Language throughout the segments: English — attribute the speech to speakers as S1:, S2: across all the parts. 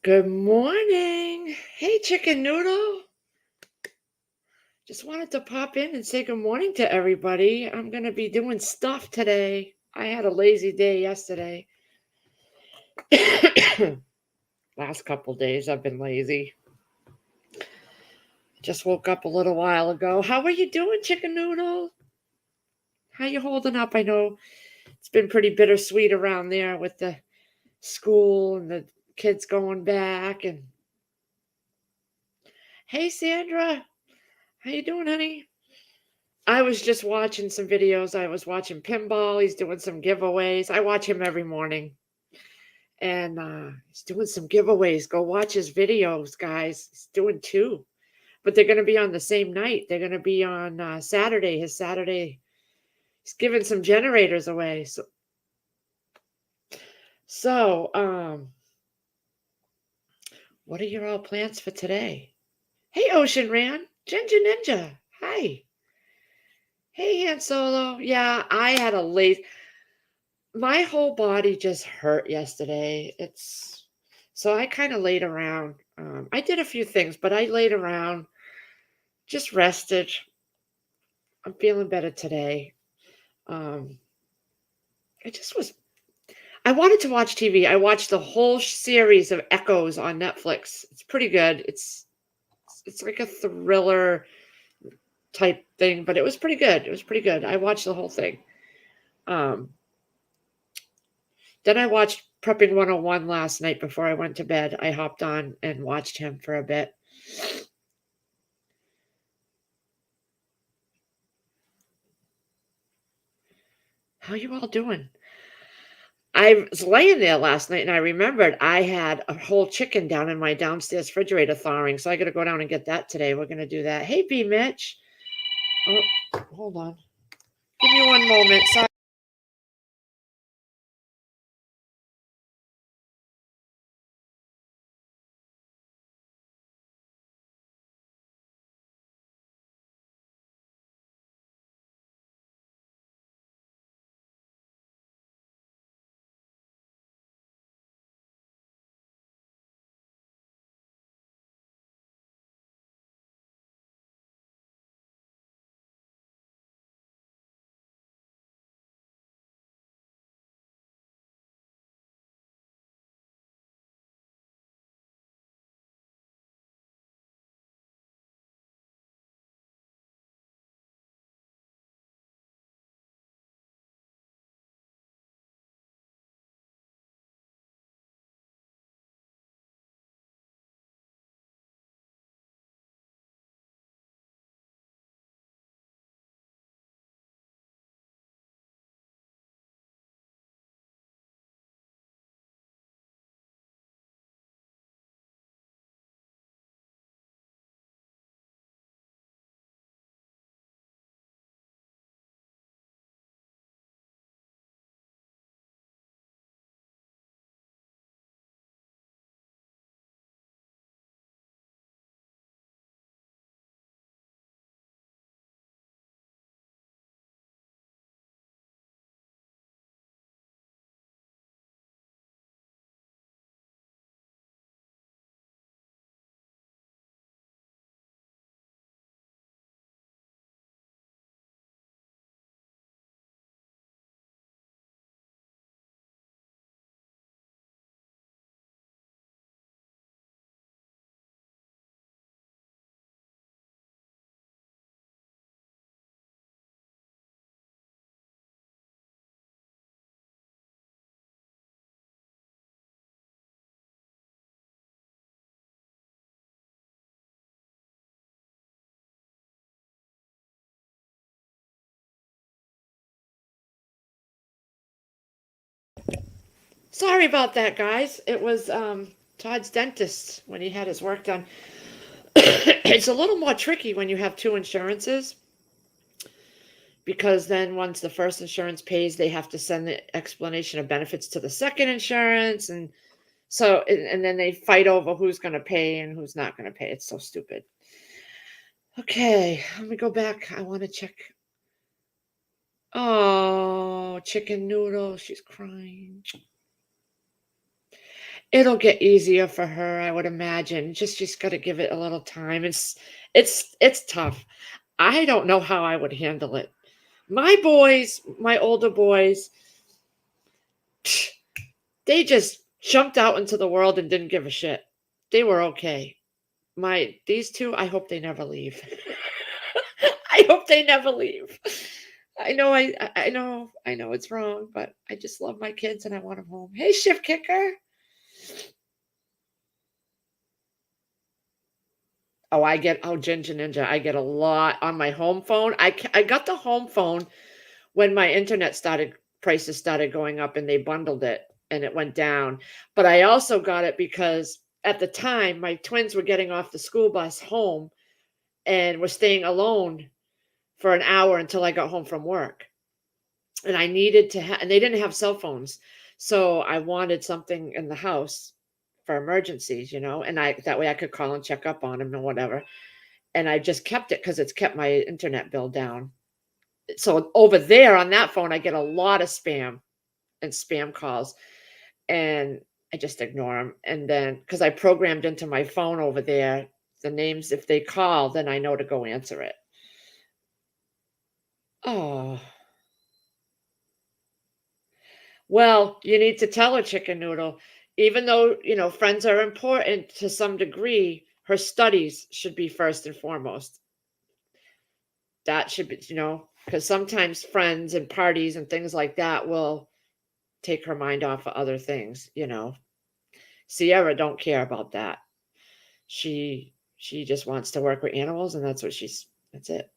S1: Good morning. Hey, Chicken Noodle. Just wanted to pop in and say good morning to everybody. I'm going to be doing stuff today. I had a lazy day yesterday. Last couple days I've been lazy. Just woke up a little while ago. How are you doing, Chicken Noodle? How you holding up? I know it's been pretty bittersweet around there with the school and the kids going back. And hey, Sandra, how you doing, honey? I was just watching some videos. I was watching Pinball. He's doing some giveaways. I watch him every morning. And he's doing some giveaways. Go watch his videos, guys. He's doing two. But they're going to be on the same night. They're going to be on Saturday, his Saturday. He's giving some generators away. So, what are your all plans for today? Hey, Ocean Ran. Ginger Ninja. Hi. Hey, Han Solo. Yeah, I had a late. My whole body just hurt yesterday. It's so I kind of laid around. I did a few things, but I laid around, just rested. I'm feeling better today. Um, I just was. I wanted to watch TV. I watched the whole series of Echoes on Netflix. It's pretty good. It's like a thriller type thing, but it was pretty good. It was pretty good. I watched the whole thing. Um, then I watched Prepping 101 last night before I went to bed. I hopped on and watched him for a bit. How you all doing? I was laying there last night and I remembered I had a whole chicken down in my downstairs refrigerator thawing, so I gotta go down and get that today. We're gonna do that. Hey, B Mitch. Oh, hold on. Give me one moment. Sorry about that, guys. It was Todd's dentist when he had his work done. It's a little more tricky when you have two insurances because then once the first insurance pays, they have to send the explanation of benefits to the second insurance, and so and then they fight over who's going to pay and who's not going to pay. It's so stupid. Okay, let me go back. I want to check. Oh, chicken noodle. She's crying. It'll get easier for her, I would imagine. Just she's gotta give it a little time. It's tough. I don't know how I would handle it. My boys, my older boys, they just jumped out into the world and didn't give a shit. They were okay. These 2, I hope they never leave. I hope they never leave. I know it's wrong, but I just love my kids and I want them home. Hey, shift kicker. Ginger Ninja, I get a lot on my home phone. I got the home phone when my internet prices started going up and they bundled it and it went down. But I also got it because at the time my twins were getting off the school bus home and were staying alone for an hour until I got home from work. And I needed to and they didn't have cell phones. So I wanted something in the house for emergencies, and that way I could call and check up on them or whatever. And I just kept it because it's kept my internet bill down. So over there on that phone, I get a lot of spam and spam calls, and I just ignore them. And then because I programmed into my phone over there the names, if they call, then I know to go answer it. Oh, well, you need to tell her, Chicken Noodle, even though, friends are important to some degree, her studies should be first and foremost. That should be, because sometimes friends and parties and things like that will take her mind off of other things. Sierra don't care about that. She just wants to work with animals, and that's it.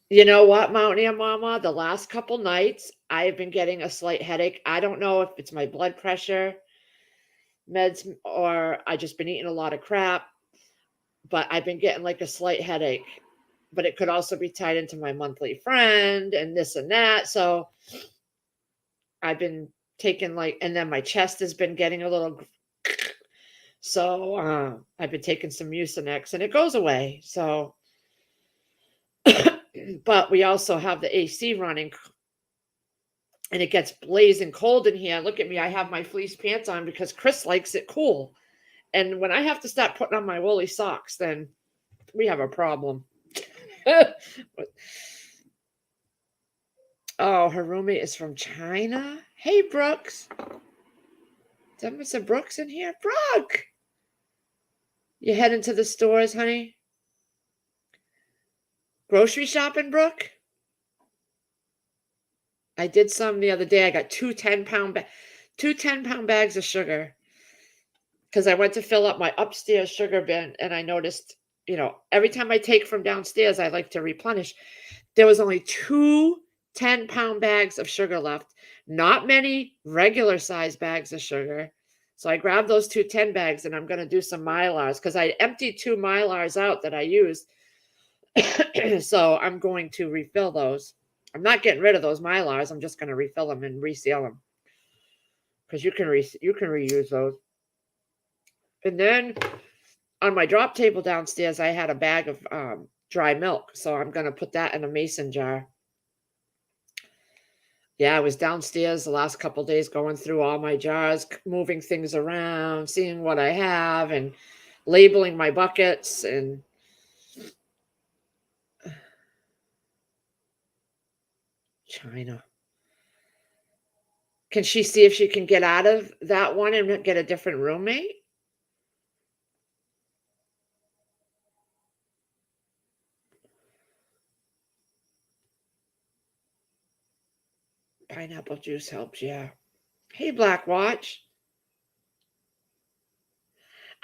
S1: You know what, Mountaineer Mama? The last couple nights, I've been getting a slight headache. I don't know if it's my blood pressure meds or I just been eating a lot of crap, but I've been getting like a slight headache. But it could also be tied into my monthly friend and this and that. So I've been taking and then my chest has been getting a little. So I've been taking some Mucinex and it goes away. So, but we also have the AC running and it gets blazing cold in here. Look at me. I have my fleece pants on because Chris likes it cool. And when I have to start putting on my woolly socks, then we have a problem. Oh, her roommate is from China. Hey, Brooks. Is that Mr. Brooks in here? Brooke! You heading to the stores, honey? Grocery shopping, Brooke? I did some the other day. I got two 10-pound bags of sugar because I went to fill up my upstairs sugar bin and I noticed, every time I take from downstairs, I like to replenish. There was only two 10-pound bags of sugar left, not many regular size bags of sugar. So I grabbed those two 10 bags and I'm going to do some Mylars because I emptied two Mylars out that I used. So I'm going to refill those. I'm not getting rid of those Mylars. I'm just going to refill them and reseal them because you can reuse those. And then on my drop table downstairs, I had a bag of dry milk. So I'm going to put that in a mason jar. Yeah, I was downstairs the last couple of days going through all my jars, moving things around, seeing what I have, and labeling my buckets. And China. Can she see if she can get out of that one and get a different roommate? Pineapple juice helps, yeah. Hey, Black Watch.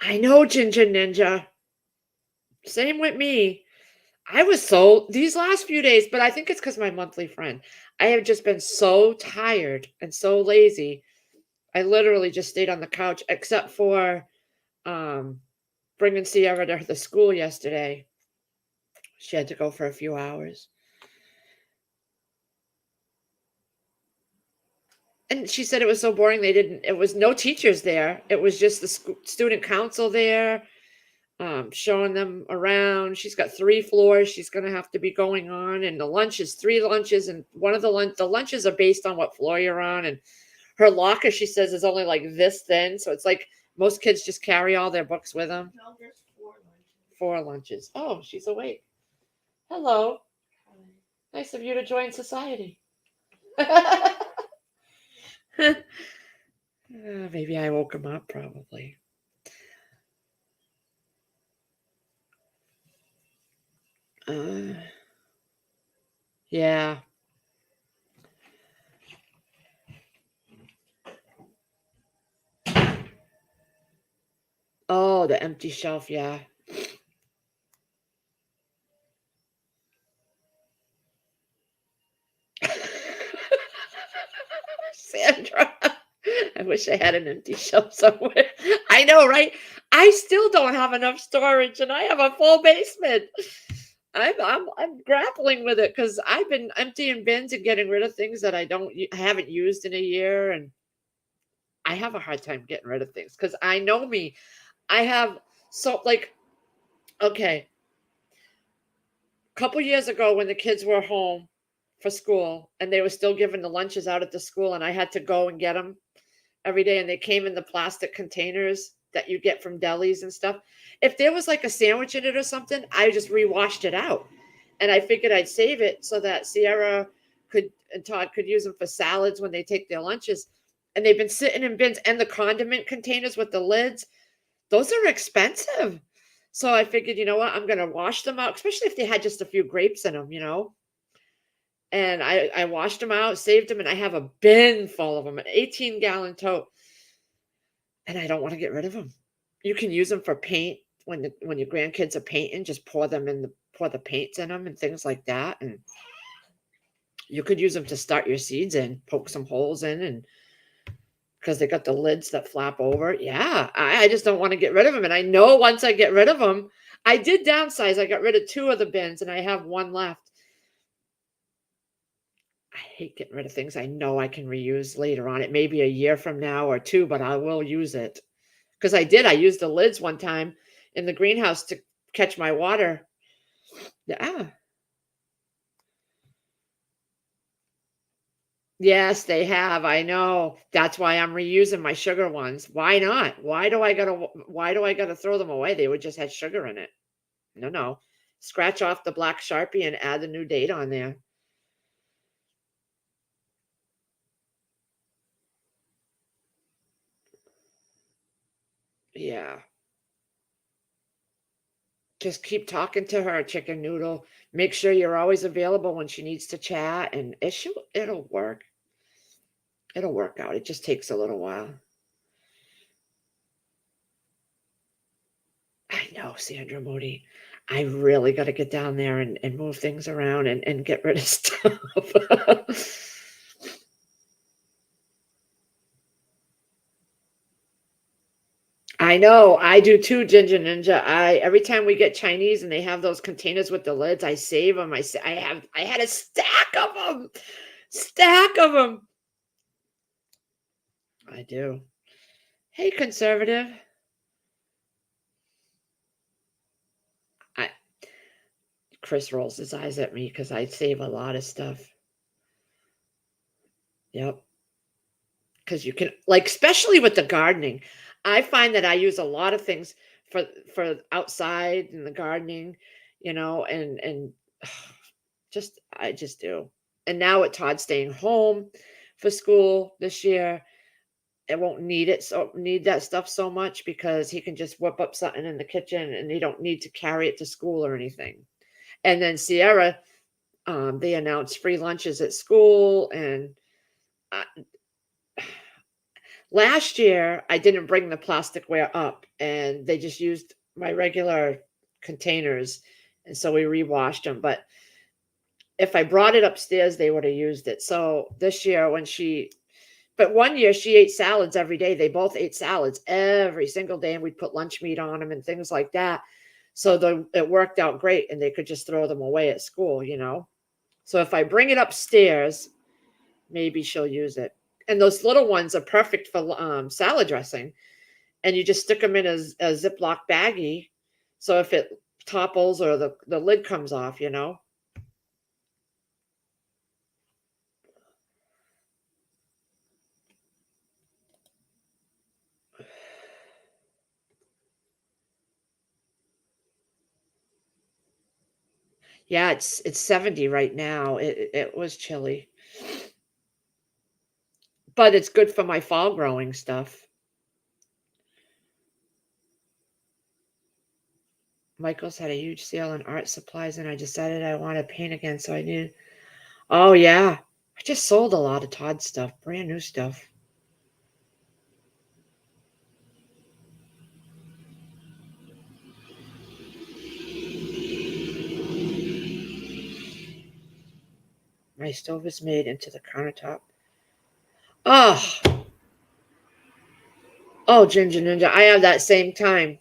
S1: I know, Ginger Ninja. Same with me. I was these last few days, but I think it's because my monthly friend. I have just been so tired and so lazy. I literally just stayed on the couch, except for bringing Sierra to the school yesterday. She had to go for a few hours. And she said it was so boring. It was no teachers there. It was just the student council there, showing them around. She's got 3 floors she's going to have to be going on. And the lunch is 3 lunches. And one of the lunches are based on what floor you're on. And Her locker, she says, is only like this thin. So it's like most kids just carry all their books with them.
S2: No, there's 4 lunches.
S1: 4 lunches. Oh, she's awake. Hello. Nice of you to join society. Maybe I woke him up, probably. Yeah. Oh, the empty shelf, yeah. Sandra, I wish I had an empty shelf somewhere. I know, right? I still don't have enough storage, and I have a full basement. I'm grappling with it because I've been emptying bins and getting rid of things that I haven't used in a year, and I have a hard time getting rid of things because I know me. I have like okay, a couple years ago when the kids were home for school and they were still giving the lunches out at the school, and I had to go and get them every day, and they came in the plastic containers that you get from delis and stuff. If there was like a sandwich in it or something, I just rewashed it out. And I figured I'd save it so that Sierra could and Todd could use them for salads when they take their lunches. And they've been sitting in bins, and the condiment containers with the lids, those are expensive. So I figured, you know what, I'm gonna wash them out, especially if they had just a few grapes in them. And I washed them out, saved them, and I have a bin full of them, an 18-gallon tote. And I don't want to get rid of them. You can use them for paint when your grandkids are painting, just pour the paints in them and things like that. And you could use them to start your seeds in, poke some holes in, and because they got the lids that flap over. Yeah, I just don't want to get rid of them. And I know once I get rid of them, I did downsize. I got rid of 2 of the bins, and I have 1 left. I hate getting rid of things I know I can reuse later on. It may be a year from now or 2, but I will use it. Because I used the lids one time in the greenhouse to catch my water. Yeah. Yes, they have. I know. That's why I'm reusing my sugar ones. Why not? Why do I gotta throw them away? They would just had sugar in it. No, no. Scratch off the black Sharpie and add the new date on there. Yeah. Just keep talking to her, Chicken Noodle. Make sure you're always available when she needs to chat, and it'll work. It'll work out. It just takes a little while. I know, Sandra Moody. I really got to get down there and move things around and get rid of stuff. I know. I do too, Ginger Ninja. I every time we get Chinese and they have those containers with the lids, I save them. I had a stack of them. Stack of them. I do. Hey, conservative. I Chris rolls his eyes at me because I save a lot of stuff. Yep. Because you can, like, especially with the gardening, I find that I use a lot of things for outside and the gardening, and I just do. And now with Todd staying home for school this year, I won't need that stuff so much because he can just whip up something in the kitchen and he don't need to carry it to school or anything. And then Sierra, they announced free lunches at school, and uh, last year, I didn't bring the plasticware up, and they just used my regular containers, and so we rewashed them. But if I brought it upstairs, they would have used it. So this year, but one year she ate salads every day. They both ate salads every single day, and we'd put lunch meat on them and things like that. So it worked out great, and they could just throw them away at school. So if I bring it upstairs, maybe she'll use it. And those little ones are perfect for salad dressing. And you just stick them in a Ziploc baggie. So if it topples or the lid comes off. Yeah, it's 70 right now. It was chilly, but it's good for my fall growing stuff. Michael's had a huge sale on art supplies, and I decided I want to paint again, so I need. Oh yeah, I just sold a lot of Todd stuff, brand new stuff. My stove is made into the countertop. Oh, oh, Ginger Ninja, I have that same time.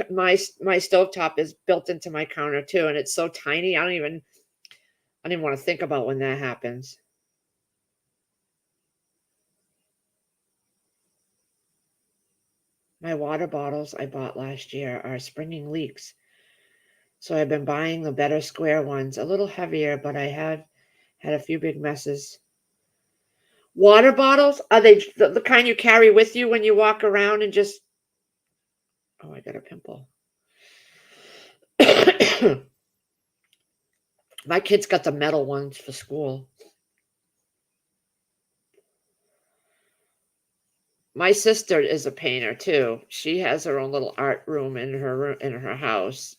S1: My stovetop is built into my counter too, and it's so tiny. I don't even want to think about when that happens. My water bottles I bought last year are springing leaks, so I've been buying the better square ones, a little heavier, but I have had a few big messes. Water bottles? Are they the kind you carry with you when you walk around and just. Oh, I got a pimple. My kids got the metal ones for school. My sister is a painter too. She has her own little art room in her house,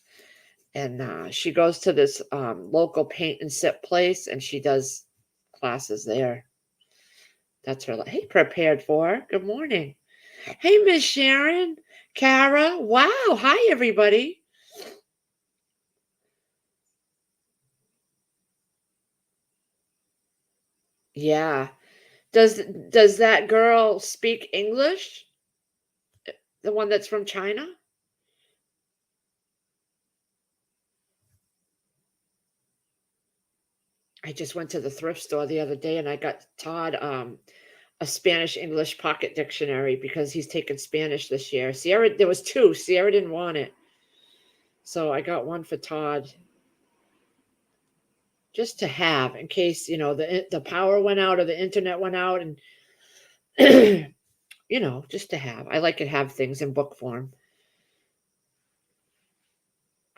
S1: and she goes to this local paint and sip place, and she does classes there. That's her. Hey, prepared for. Good morning. Hey, Miss Sharon, Kara. Wow. Hi, everybody. Yeah. Does that girl speak English? The one that's from China? I just went to the thrift store the other day and I got Todd a Spanish English pocket dictionary because he's taking Spanish this year. Sierra, there was two. Sierra didn't want it. So I got one for Todd just to have in case, the power went out or the internet went out and just to have. I like to have things in book form.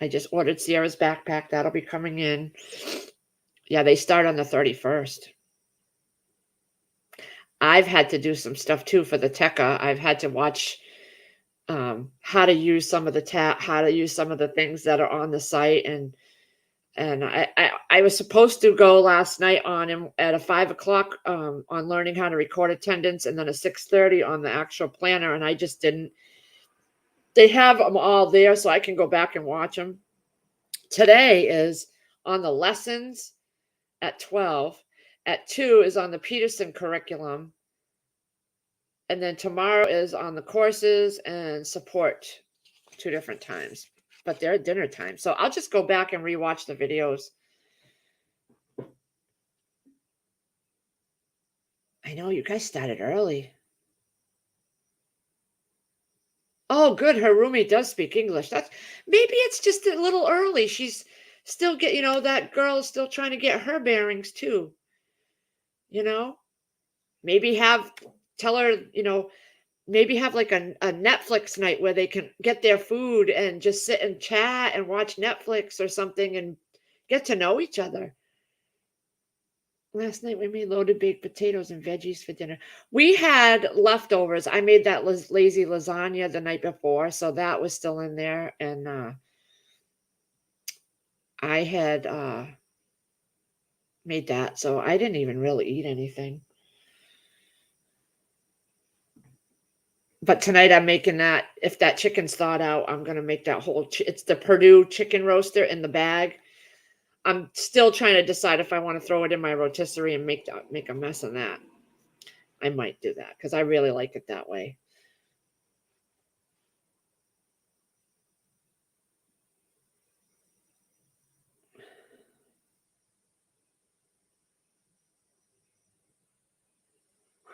S1: I just ordered Sierra's backpack. That'll be coming in. Yeah, they start on the 31st. I've had to do some stuff too for the Tekka. I've had to watch how to use some of how to use some of the things that are on the site, and I was supposed to go last night at a 5 o'clock on learning how to record attendance, and then a 6:30 on the actual planner, and I just didn't. They have them all there, so I can go back and watch them. Today is on the lessons at 12. At 2 is on the Peterson curriculum. And then tomorrow is on the courses and support 2 different times. But they're at dinner time. So I'll just go back and rewatch the videos. I know you guys started early. Oh, good. Her roommate does speak English. That's maybe it's just a little early. She's still that girl is still trying to get her bearings too. You know? Maybe tell her, maybe have like a Netflix night where they can get their food and just sit and chat and watch Netflix or something and get to know each other. Last night we made loaded baked potatoes and veggies for dinner. We had leftovers. I made that lazy lasagna the night before, so that was still in there. And I had made that, so I didn't even really eat anything. But tonight I'm making that. If that chicken's thawed out, I'm gonna make that whole. It's the Purdue chicken roaster in the bag. I'm still trying to decide if I want to throw it in my rotisserie and make a mess of that. I might do that because I really like it that way.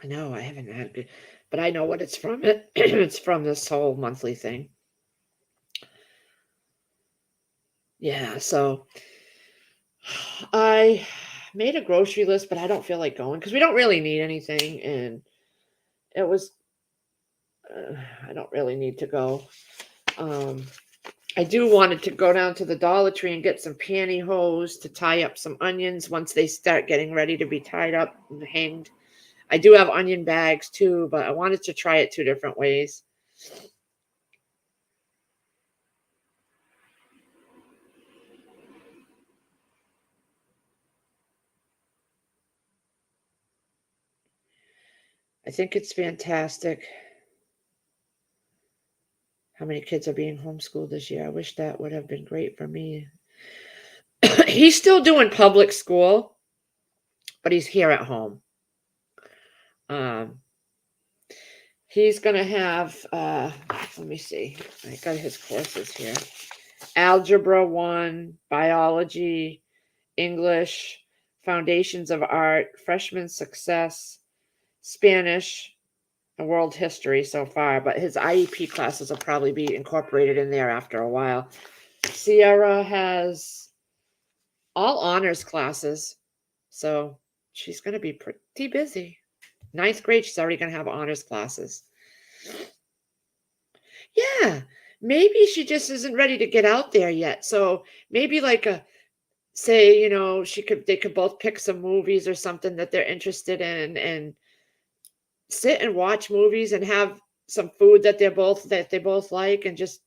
S1: I know I haven't had good, but I know what it's from. It's from this whole monthly thing. Yeah, so I made a grocery list, but I don't feel like going because we don't really need anything, and it was. I don't really need to go. Um, I do wanted to go down to the Dollar Tree and get some pantyhose to tie up some onions once they start getting ready to be tied up and hanged. I do have onion bags too, but I wanted to try it 2 different ways. I think it's fantastic how many kids are being homeschooled this year. I wish that would have been great for me. He's still doing public school, but he's here at home. Um, he's gonna have let me see. I got his courses here. Algebra 1, biology, English, foundations of art, freshman success, Spanish, and world history so far, but his IEP classes will probably be incorporated in there after a while. Sierra has all honors classes, so she's going to be pretty busy. 9th grade, she's already going to have honors classes. Yeah, maybe she just isn't ready to get out there yet. So maybe like a say, they could both pick some movies or something that they're interested in and sit and watch movies and have some food that they both like and just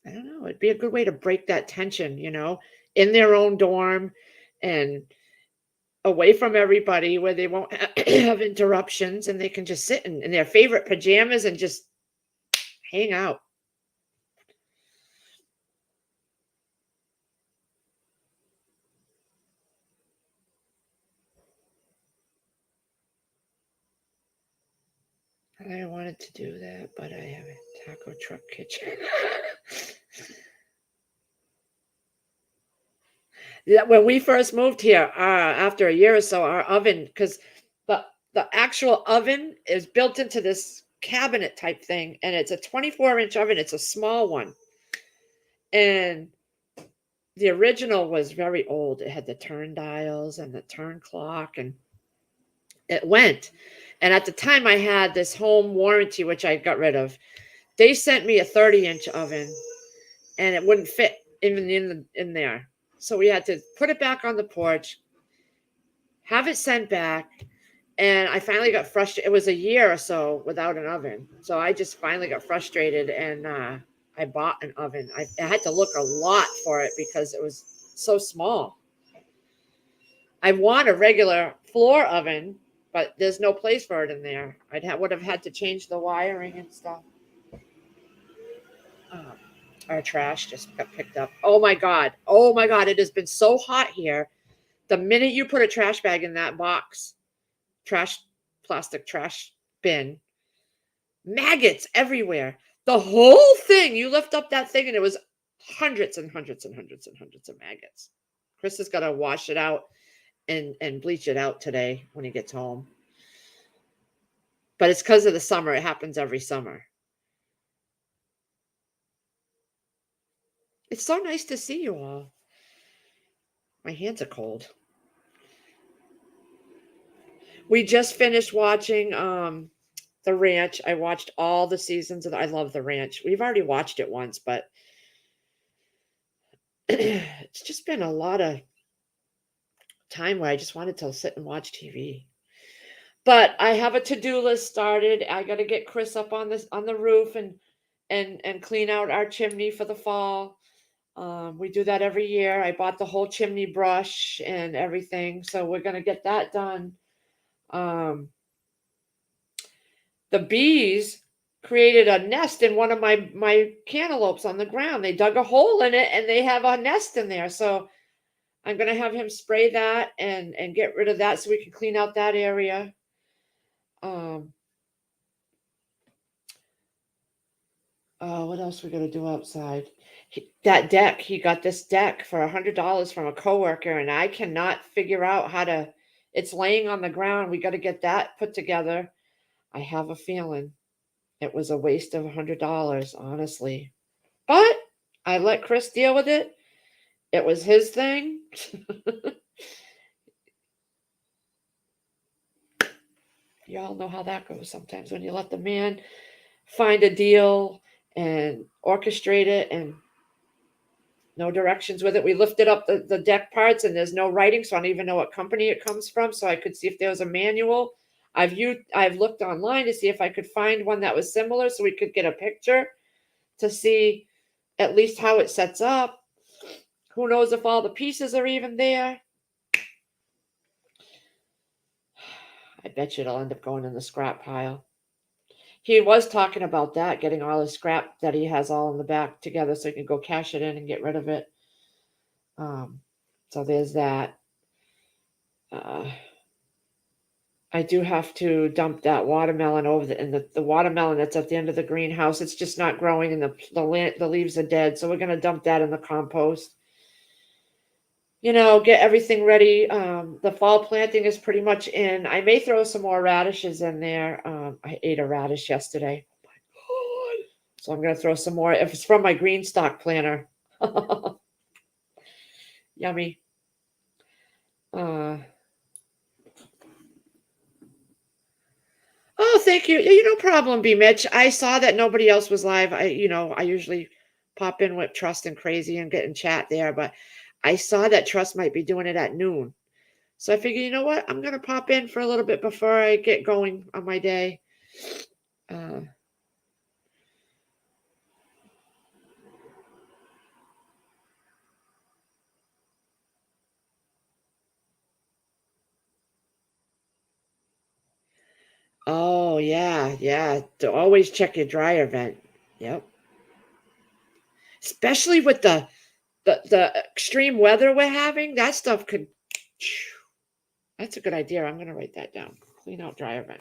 S1: I don't know, it'd be a good way to break that tension, in their own dorm and away from everybody where they won't have interruptions and they can just sit in their favorite pajamas and just hang out. I wanted to do that, but I have a taco truck kitchen. Yeah, when we first moved here, after a year or so, our oven, because the actual oven is built into this cabinet type thing, and it's a 24-inch oven. It's a small one, and the original was very old. It had the turn dials and the turn clock, and it went. And at the time, I had this home warranty, which I got rid of. They sent me a 30-inch oven, and it wouldn't fit even in there. So we had to put it back on the porch, have it sent back, and I finally got frustrated. It was a year or so without an oven, so I just finally got frustrated, and I bought an oven. I had to look a lot for it because it was so small. I want a regular floor oven, but there's no place for it in there. Would have had to change the wiring and stuff. Um, our trash just got picked up. Oh my god! Oh my god! It has been so hot here. The minute you put a trash bag in that box, trash plastic trash bin, maggots everywhere. The whole thing. You lift up that thing, and it was hundreds and hundreds and hundreds and hundreds of maggots. Chris is gonna wash it out and bleach it out today when he gets home. But it's because of the summer. It happens every summer. It's so nice to see you all. My hands are cold. We just finished watching The Ranch. I watched all the seasons I love The Ranch. We've already watched it once, but it's just been a lot of time where I just wanted to sit and watch TV. But I have a to-do list started. I got to get Chris up on the roof and clean out our chimney for the fall. We do that every year. I bought the whole chimney brush and everything, so we're gonna get that done. Um, the bees created a nest in one of my cantaloupes on the ground. They dug a hole in it and they have a nest in there. So I'm gonna have him spray that and get rid of that so we can clean out that area. Um, what else we gonna do outside? That deck. He got this deck for $100 from a coworker, and I cannot figure out how to. It's laying on the ground. We got to get that put together. I have a feeling it was a waste of $100, honestly. But I let Chris deal with it. It was his thing. Y'all know how that goes sometimes when you let the man find a deal and orchestrate it, and no directions with it. We lifted up the deck parts and there's no writing, so I don't even know what company it comes from. So I could see if there was a manual. I've looked online to see if I could find one that was similar so we could get a picture to see at least how it sets up. Who knows if all the pieces are even there? I bet you it'll end up going in the scrap pile. He was talking about that, getting all his scrap that he has all in the back together so he can go cash it in and get rid of it. So there's that. I do have to dump that watermelon over the watermelon that's at the end of the greenhouse. It's just not growing and the leaves are dead. So we're going to dump that in the compost. Get everything ready. The fall planting is pretty much in. I may throw some more radishes in there. I ate a radish yesterday. Oh my God. So I'm going to throw some more. If it's from my green stock planter. Yummy. Oh, thank you. No problem, B. Mitch. I saw that nobody else was live. I usually pop in with Trust and Crazy and get in chat there, but I saw that Trust might be doing it at noon. So I figured, you know what? I'm going to pop in for a little bit before I get going on my day. Oh, yeah, yeah. To always check your dryer vent. Yep. Especially with the extreme weather we're having, that stuff could. That's a good idea. I'm going to write that down. Clean out dryer vent.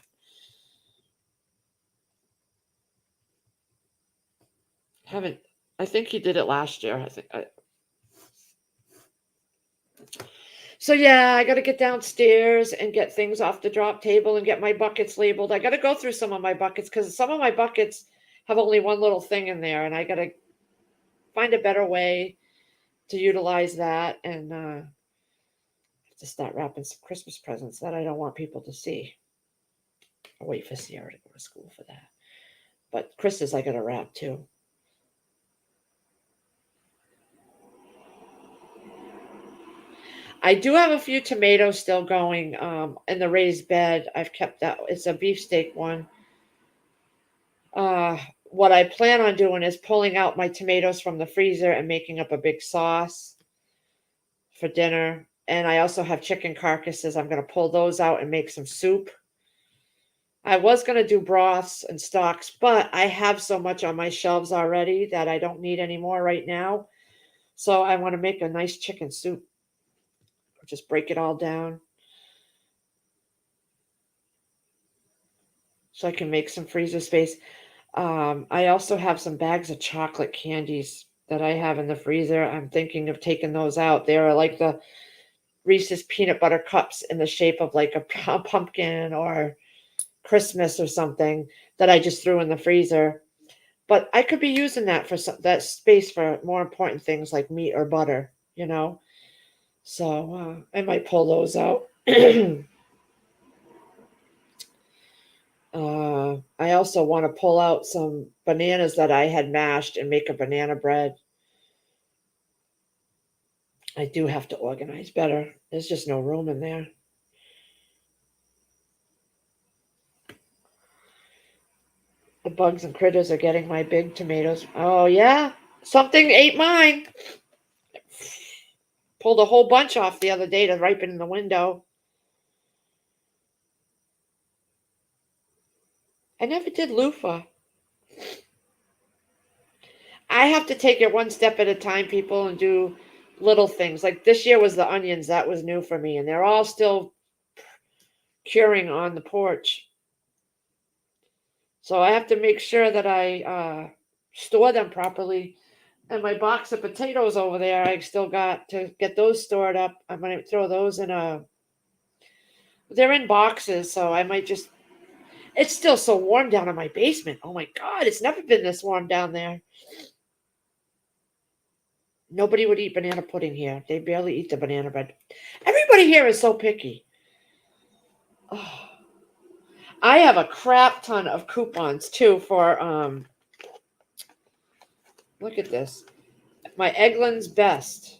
S1: I think he did it last year. So yeah, I got to get downstairs and get things off the drop table and get my buckets labeled. I got to go through some of my buckets because some of my buckets have only one little thing in there, and I got to find a better way to utilize that. And have to start wrapping some Christmas presents that I don't want people to see. I'll wait for Sierra to go to school for that. But Chris's I got to wrap too. I do have a few tomatoes still going in the raised bed. I've kept that. It's a beefsteak one. What I plan on doing is pulling out my tomatoes from the freezer and making up a big sauce for dinner. And I also have chicken carcasses. I'm going to pull those out and make some soup. I was going to do broths and stocks, but I have so much on my shelves already that I don't need any more right now. So I want to make a nice chicken soup. Just break it all down so I can make some freezer space. I also have some bags of chocolate candies that I have in the freezer. I'm thinking of taking those out. They are like the Reese's peanut butter cups in the shape of like a pumpkin or Christmas or something that I just threw in the freezer. But I could be using that for that space for more important things like meat or butter, So I might pull those out. I also want to pull out some bananas that I had mashed and make a banana bread. I do have to organize better. There's just no room in there. The bugs and critters are getting my big tomatoes. Oh, yeah. Something ate mine. Pulled a whole bunch off the other day to ripen in the window. I never did loofah. I have to take it one step at a time, people, and do little things. Like this year was the onions. That was new for me. And they're all still curing on the porch. So I have to make sure that I store them properly. And my box of potatoes over there, I still got to get those stored up. I'm going to throw those in they're in boxes, so I might just, it's still so warm down in my basement. Oh my God, it's never been this warm down there. Nobody would eat banana pudding here. They barely eat the banana bread. Everybody here is so picky. Oh. I have a crap ton of coupons too for Look at this. My Eggland's Best.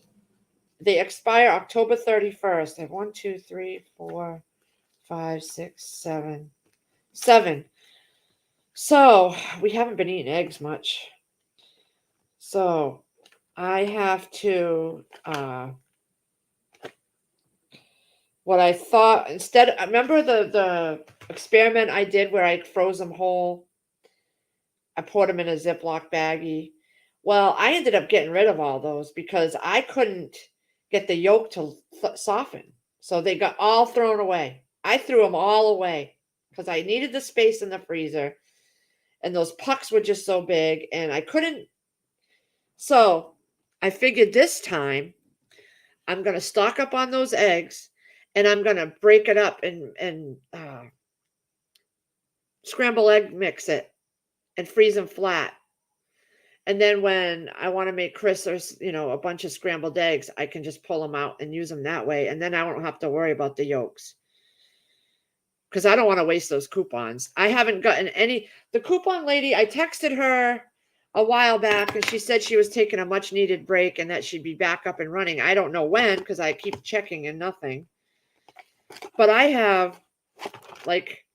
S1: They expire October 31st. I have 1, 2, 3, 4, 5, 6, 7. 7. So we haven't been eating eggs much. So I have to what I thought instead. Remember the experiment I did where I froze them whole. I poured them in a Ziploc baggie. Well, I ended up getting rid of all those because I couldn't get the yolk to soften. So they got all thrown away. I threw them all away because I needed the space in the freezer. And those pucks were just so big and I couldn't. So I figured this time I'm going to stock up on those eggs and I'm going to break it up and scramble egg mix it and freeze them flat. And then when I want to make crisps or, a bunch of scrambled eggs, I can just pull them out and use them that way. And then I won't have to worry about the yolks. Because I don't want to waste those coupons. I haven't gotten any. The coupon lady, I texted her a while back and she said she was taking a much needed break and that she'd be back up and running. I don't know when because I keep checking and nothing. But I have like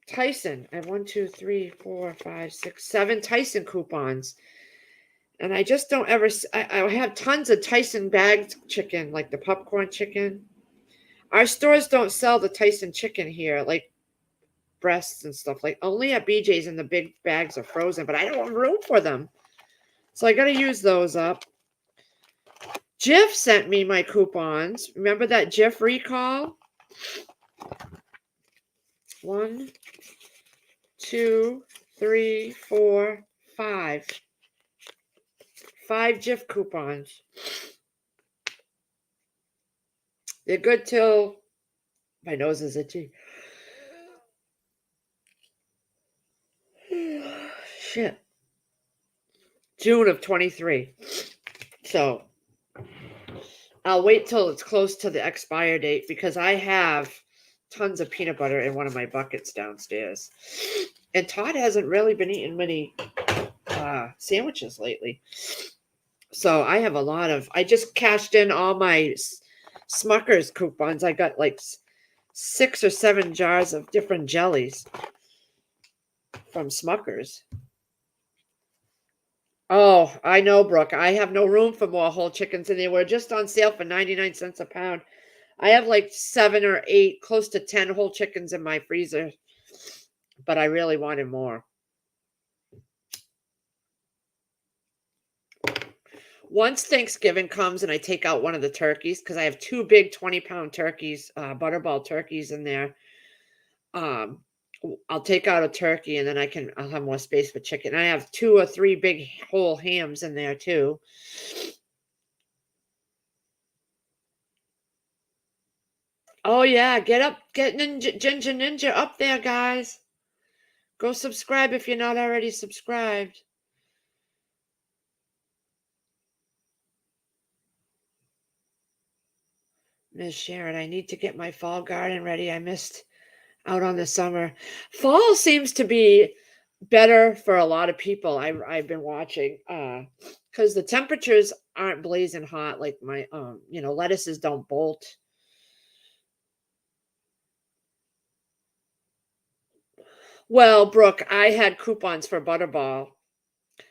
S1: Tyson. I have 1, 2, 3, 4, 5, 6, 7 Tyson coupons. And I just don't ever. I have tons of Tyson bagged chicken, like the popcorn chicken. Our stores don't sell the Tyson chicken here, like breasts and stuff. Like only at BJ's and the big bags are frozen, but I don't have room for them. So I got to use those up. Jif sent me my coupons. Remember that Jif recall? 1, 2, 3, 4, 5. 5 Jif coupons. They're good till my nose is itchy. Shit. June of 23. So I'll wait till it's close to the expire date because I have tons of peanut butter in one of my buckets downstairs. And Todd hasn't really been eating many sandwiches lately. So I have I just cashed in all my Smucker's coupons. I got like 6 or 7 jars of different jellies from Smucker's. Oh, I know, Brooke. I have no room for more whole chickens, and they were just on sale for 99 cents a pound. I have like 7 or 8, close to 10 whole chickens in my freezer, but I really wanted more. Once Thanksgiving comes and I take out one of the turkeys, because I have 2 big 20-pound turkeys, butterball turkeys in there. I'll take out a turkey and then I'll have more space for chicken. I have 2 or 3 big whole hams in there too. Oh yeah, get Ginger Ninja up there, guys. Go subscribe if you're not already subscribed. Miss Sharon, I need to get my fall garden ready. I missed out on the summer. Fall seems to be better for a lot of people. I've been watching because the temperatures aren't blazing hot like my lettuces don't bolt. Well, Brooke, I had coupons for Butterball.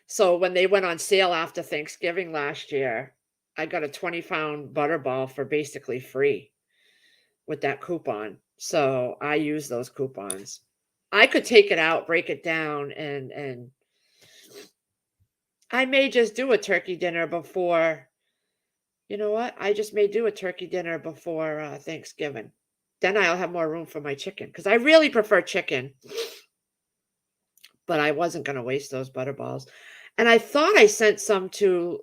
S1: So when they went on sale after Thanksgiving last year, I got a 20-pound Butterball for basically free with that coupon. So I use those coupons. I could take it out, break it down, and I may just do a turkey dinner before. You know what? I just may do a turkey dinner before Thanksgiving. Then I'll have more room for my chicken because I really prefer chicken. But I wasn't going to waste those Butterballs. And I thought I sent some to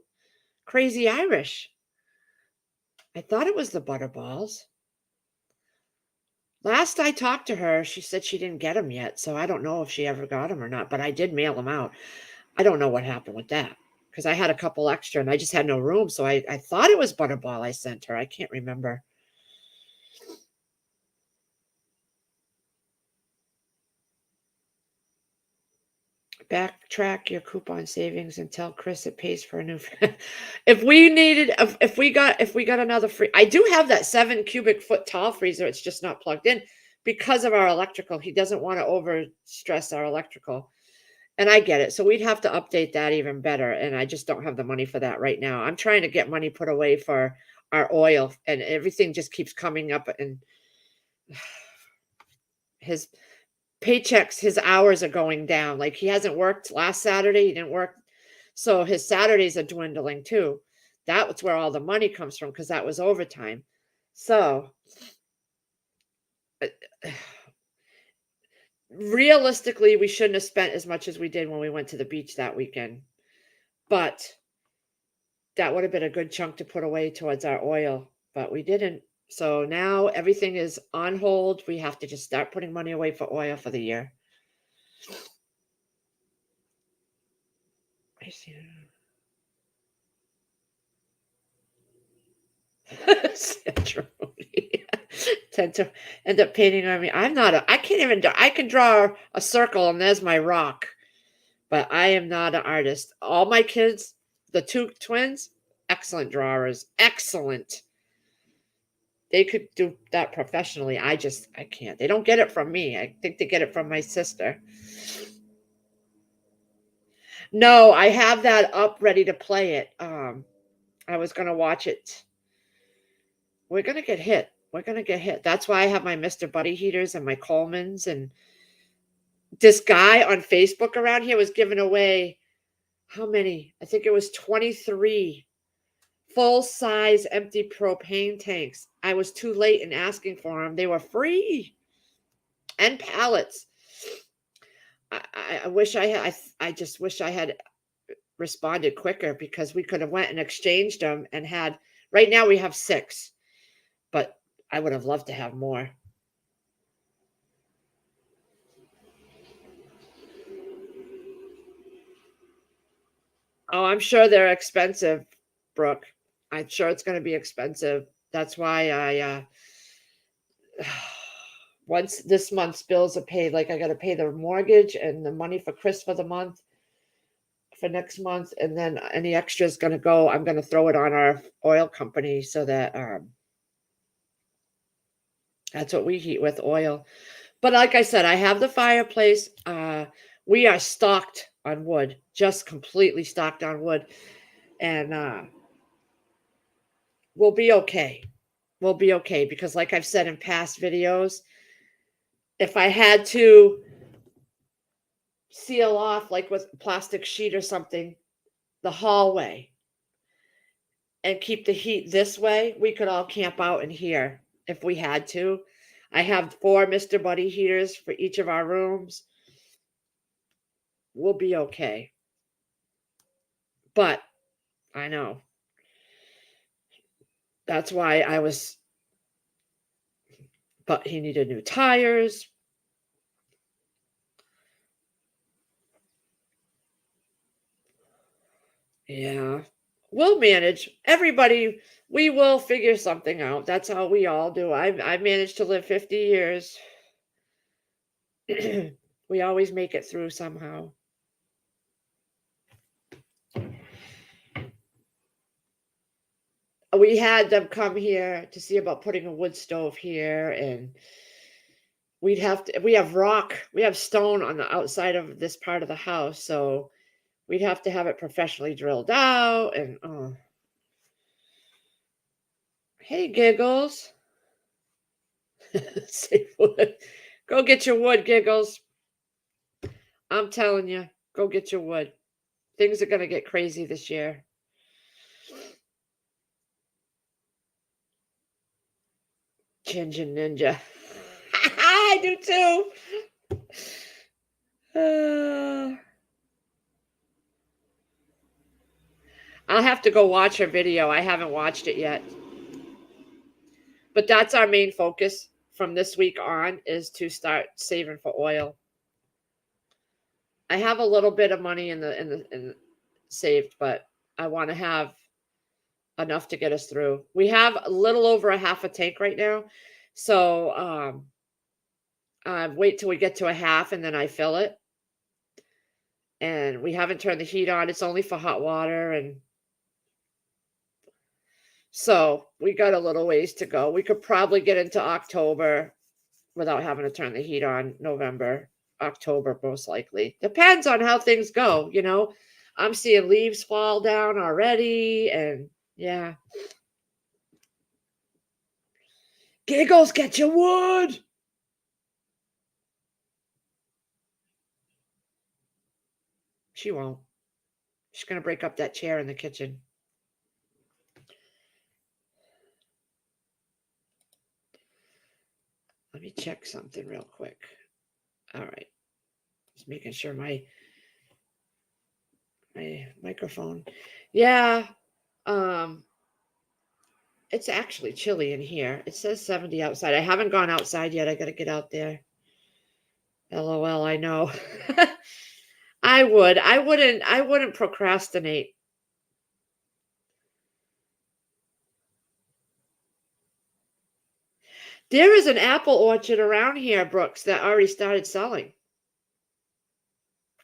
S1: Crazy Irish. I thought it was the Butterballs. Last I talked to her, she said she didn't get them yet. So I don't know if she ever got them or not. But I did mail them out. I don't know what happened with that. Because I had a couple extra and I just had no room. So I thought it was Butterball I sent her. I can't remember. Backtrack your coupon savings and tell Chris it pays for a new. If we needed, if we got another free, I do have that 7 cubic foot tall freezer. It's just not plugged in because of our electrical. He doesn't want to over stress our electrical, and I get it. So we'd have to update that even better, and I just don't have the money for that right now. I'm trying to get money put away for our oil, and everything just keeps coming up, and his paychecks, his hours are going down. Like he hasn't worked last Saturday, he didn't work. So his Saturdays are dwindling too. That was where all the money comes from because that was overtime. So realistically, we shouldn't have spent as much as we did when we went to the beach that weekend. But that would have been a good chunk to put away towards our oil, but we didn't. So now everything is on hold. We have to just start putting money away for oil for the year. I see. Tend to end up painting on me. I can't even draw. I can draw a circle and there's my rock, but I am not an artist. All my kids, the 2 twins, excellent drawers. Excellent. They could do that professionally. I can't. They don't get it from me. I think they get it from my sister. No, I have that up ready to play it. I was going to watch it. We're going to get hit. We're going to get hit. That's why I have my Mr. Buddy heaters and my Colemans. And this guy on Facebook around here was giving away how many? I think it was 23 full-size empty propane tanks. I was too late in asking for them. They were free. And pallets. I wish I just wish I had responded quicker because we could have went and exchanged them and had, right now we have 6, but I would have loved to have more. Oh, I'm sure they're expensive, Brooke. I'm sure it's going to be expensive. That's why once this month's bills are paid, like I got to pay the mortgage and the money for Chris for the month, for next month, and then any extra is going to go. I'm going to throw it on our oil company so that that's what we heat with, oil. But like I said, I have the fireplace. We are stocked on wood, just completely stocked on wood, and we'll be okay. We'll be okay because, like I've said in past videos, if I had to seal off, like with plastic sheet or something, the hallway and keep the heat this way, we could all camp out in here if we had to. I have 4 Mr. Buddy heaters for each of our rooms. We'll be okay. But I know. That's why but he needed new tires. Yeah. We'll manage. Everybody, we will figure something out. That's how we all do. I've managed to live 50 years. We always make it through somehow. We had them come here to see about putting a wood stove here, and we have stone on the outside of this part of the house, so we'd have to have it professionally drilled out. And hey, Giggles. Say wood. Go get your wood, Giggles. I'm telling you, go get your wood. Things are going to get crazy this year. Ginger Ninja. I do too. I'll have to go watch her video. I haven't watched it yet. But that's our main focus from this week on, is to start saving for oil. I have a little bit of money in saved, but I want to have enough to get us through. We have a little over a half a tank right now. So wait till we get to a half and then I fill it. and we haven't turned the heat on. It's only for hot water, and so we got a little ways to go. We could probably get into October without having to turn the heat on. November, October, most likely. Depends on how things go, you know. I'm seeing leaves fall down already, and yeah. Giggles, get your wood. She won't. She's gonna break up that chair in the kitchen. Let me check something real quick. All right. Just making sure my microphone. Yeah. Um it's actually chilly in here. It says 70 outside. I haven't gone outside yet. I got to get out there. LOL, I know. I wouldn't procrastinate. There is an apple orchard around here, Brooks, that already started selling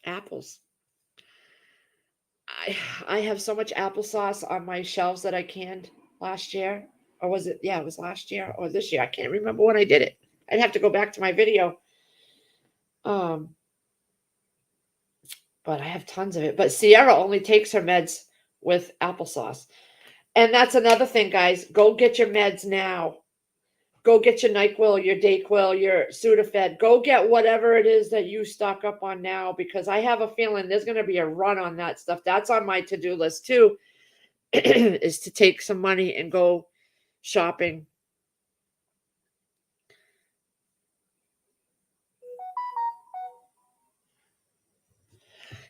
S1: apples. I have so much applesauce on my shelves that I canned last year. Or was it? Yeah, it was last year or this year. I can't remember when I did it. I'd have to go back to my video. Um, but I have tons of it. But Sierra only takes her meds with applesauce. And that's another thing, guys. Go get your meds now. Go get your NyQuil, your Dayquil, your Sudafed. Go get whatever it is that you stock up on now, because I have a feeling there's going to be a run on that stuff. That's on my to-do list too, is to take some money and go shopping.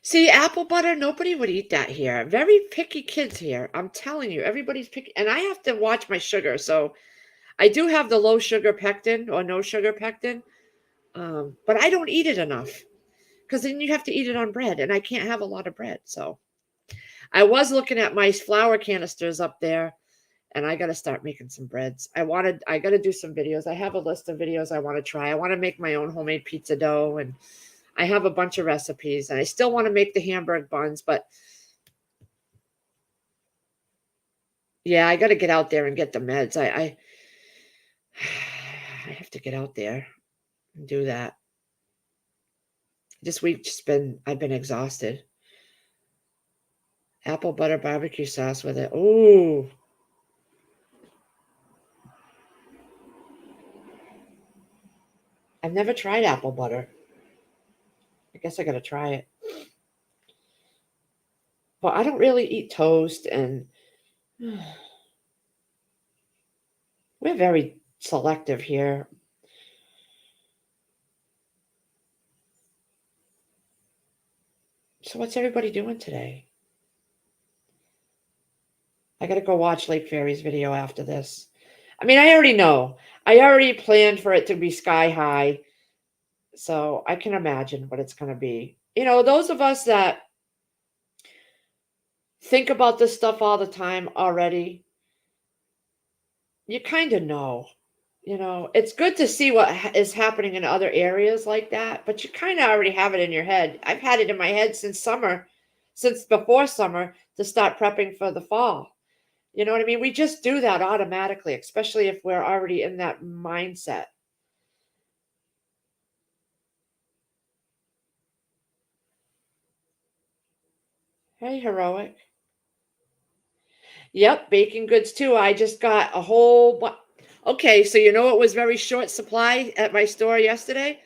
S1: See, apple butter, nobody would eat that here. Very picky kids here. I'm telling you, everybody's picky. And I have to watch my sugar. So I do have the low sugar pectin or no sugar pectin, but I don't eat it enough, because then you have to eat it on bread, and I can't have a lot of bread. So I was looking at my flour canisters up there, and I got to start making some breads. I got to do some videos. I have a list of videos I want to try. I want to make my own homemade pizza dough, and I have a bunch of recipes, and I still want to make the hamburg buns, but yeah, I got to get out there and get the meds. I have to get out there and do that. This week I've been exhausted. Apple butter barbecue sauce with it. Ooh. I've never tried apple butter. I guess I got to try it. But I don't really eat toast, and we're very selective here. So what's everybody doing today? I got to go watch Lake Fairy's video after this. I mean, I already know. I already planned for it to be sky high. So I can imagine what it's going to be. You know, those of us that think about this stuff all the time already, you kind of know. You know, it's good to see what is happening in other areas like that, but you kind of already have it in your head. I've had it in my head since summer, since before summer, to start prepping for the fall. You know what I mean? We just do that automatically, especially if we're already in that mindset. Hey, heroic. Yep, baking goods too. I just got a whole Okay, so you know it was very short supply at my store yesterday?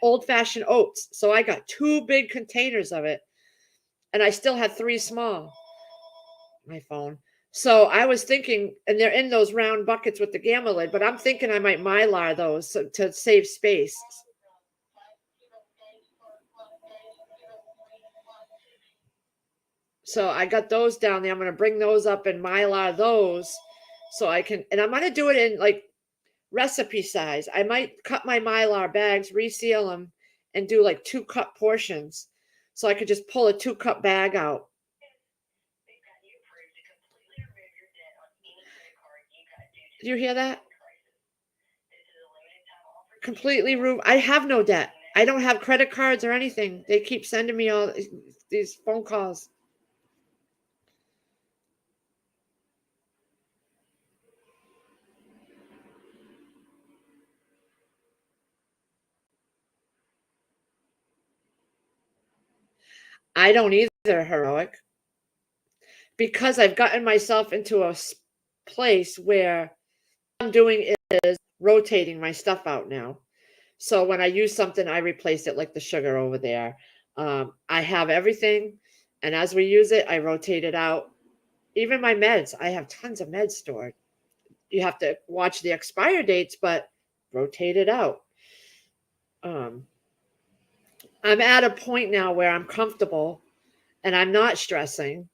S1: Old-fashioned oats. So I got 2 big containers of it, and I still had 3 small. My phone. So I was thinking, and they're in those round buckets with the gamma lid, but I'm thinking I might Mylar those to save space. So I got those down there. I'm gonna bring those up and Mylar those, so I can, and I'm gonna do it in like recipe size. I might cut my Mylar bags, reseal them, and do like 2 cup portions, so I could just pull a 2 cup bag out. Do you hear that? Completely room. I have no debt. I don't have credit cards or anything. They keep sending me all these phone calls. I don't either, Heroic, because I've gotten myself into a place where I'm doing is rotating my stuff out now. So when I use something, I replace it like the sugar over there. I have everything, and as we use it, I rotate it out. Even my meds, I have tons of meds stored. You have to watch the expire dates, but rotate it out. Um, I'm at a point now where I'm comfortable and I'm not stressing.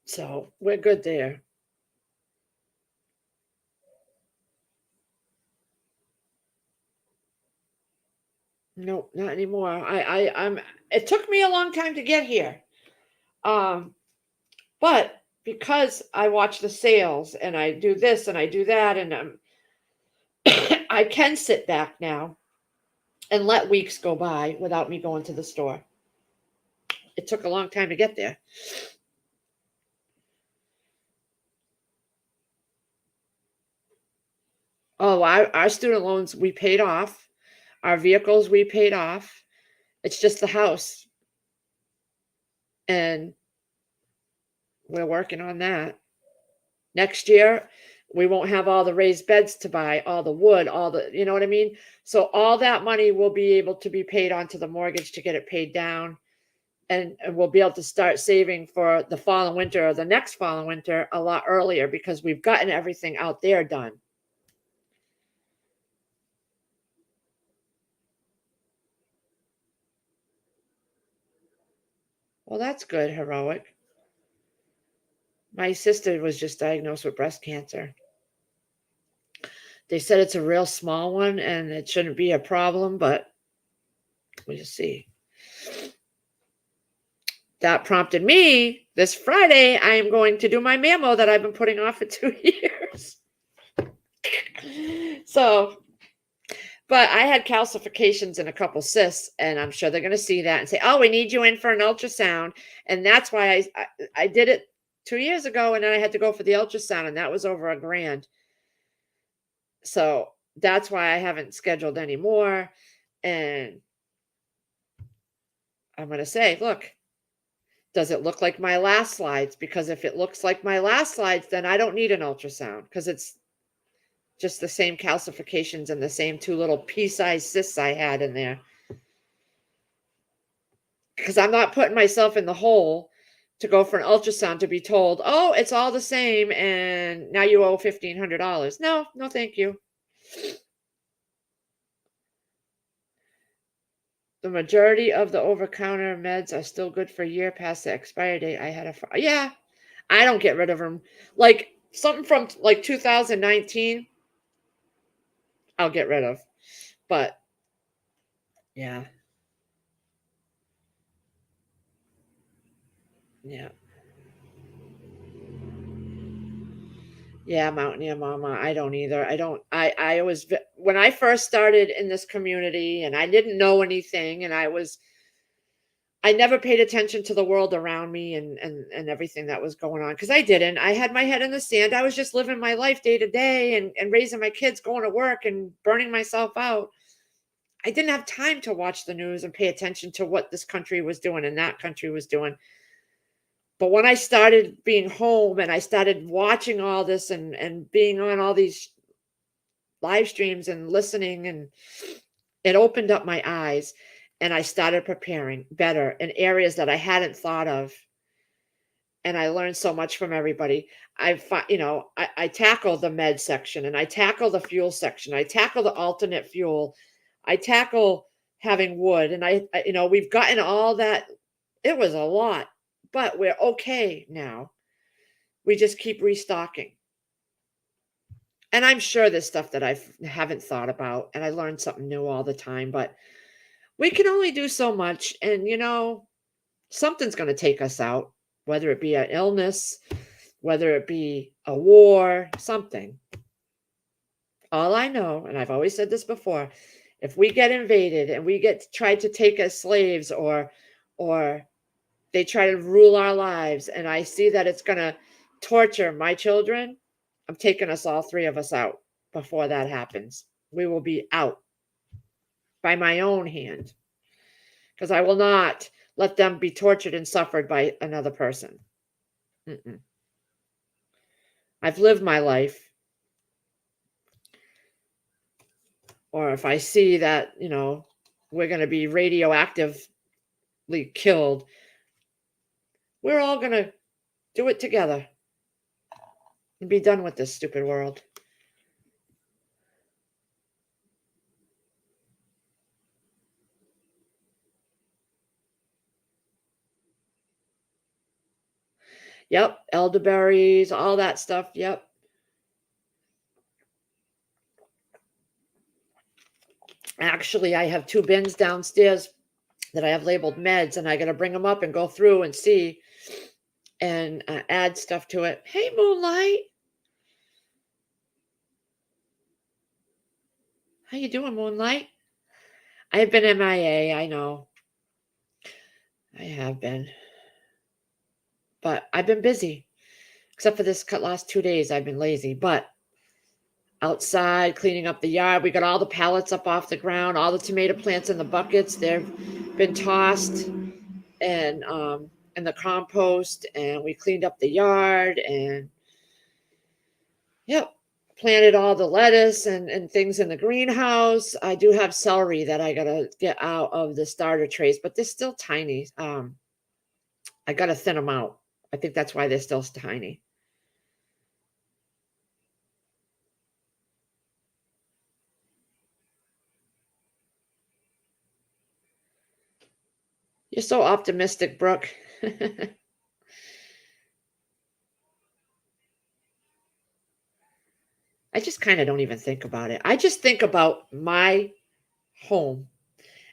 S1: So we're good there. Nope, not anymore. I'm it took me a long time to get here. Um, but because I watch the sales and I do this and I do that and I can sit back now and let weeks go by without me going to the store. It took a long time to get there. Oh, our student loans we paid off. Our vehicles we paid off. It's just the house. And we're working on that. Next year, we won't have all the raised beds to buy, all the wood, all the, you know what I mean? So all that money will be able to be paid onto the mortgage to get it paid down. And we'll be able to start saving for the fall and winter or the next fall and winter a lot earlier because we've gotten everything out there done. Well, that's good, Heroic. My sister was just diagnosed with breast cancer. They said it's a real small one and it shouldn't be a problem, but we'll see. That prompted me this Friday. I am going to do my mammo that I've been putting off for 2 years. So, but I had calcifications and a couple cysts, and I'm sure they're going to see that and say, "Oh, we need you in for an ultrasound." And that's why I did it 2 years ago, and then I had to go for the ultrasound, and that was over $1,000. So that's why I haven't scheduled anymore. And I'm going to say, look, does it look like my last slides? Because if it looks like my last slides, then I don't need an ultrasound because it's just the same calcifications and the same two little pea-sized cysts I had in there. Because I'm not putting myself in the hole to go for an ultrasound to be told, oh, it's all the same and now you owe $1,500. No, no, thank you. The majority of the over-counter meds are still good for a year past the expiry date. Yeah, I don't get rid of them. Like something from like 2019, I'll get rid of. But yeah, yeah, yeah. Mountaineer Mama, I don't either. I don't. I was when I first started in this community, and I didn't know anything, and I never paid attention to the world around me and everything that was going on because I didn't. I had my head in the sand. I was just living my life day to day and raising my kids, going to work and burning myself out. I didn't have time to watch the news and pay attention to what this country was doing and that country was doing. But when I started being home and I started watching all this and being on all these live streams and listening, and it opened up my eyes and I started preparing better in areas that I hadn't thought of. And I learned so much from everybody. I tackle the med section and I tackle the fuel section. I tackle the alternate fuel. I tackle having wood. And we've gotten all that. It was a lot, but we're okay now. We just keep restocking. And I'm sure there's stuff that I haven't thought about, and I learn something new all the time, but we can only do so much. And, something's going to take us out, whether it be an illness, whether it be a war, something. All I know, and I've always said this before, If we get invaded and we get tried to take as slaves, or they try to rule our lives, and I see that it's going to torture my children, I'm taking us, all three of us, out before that happens. We will be out by my own hand, because I will not let them be tortured and suffered by another person. Mm-mm. I've lived my life. Or if I see that, we're going to be radioactively killed, we're all going to do it together and be done with this stupid world. Yep, elderberries, all that stuff. Yep. Actually, I have 2 bins downstairs that I have labeled meds, and I got to bring them up and go through and see and add stuff to it. Hey, Moonlight. How you doing, Moonlight? I've been MIA, I know. I have been. But I've been busy. Except for this last 2 days, I've been lazy. But outside, cleaning up the yard. We got all the pallets up off the ground, all the tomato plants in the buckets. They've been tossed and in the compost, and we cleaned up the yard, and yep, planted all the lettuce and things in the greenhouse. I do have celery that I gotta get out of the starter trays, but they're still tiny. I gotta thin them out. I think that's why they're still tiny. You're so optimistic, Brooke. I just kind of don't even think about it. I just think about my home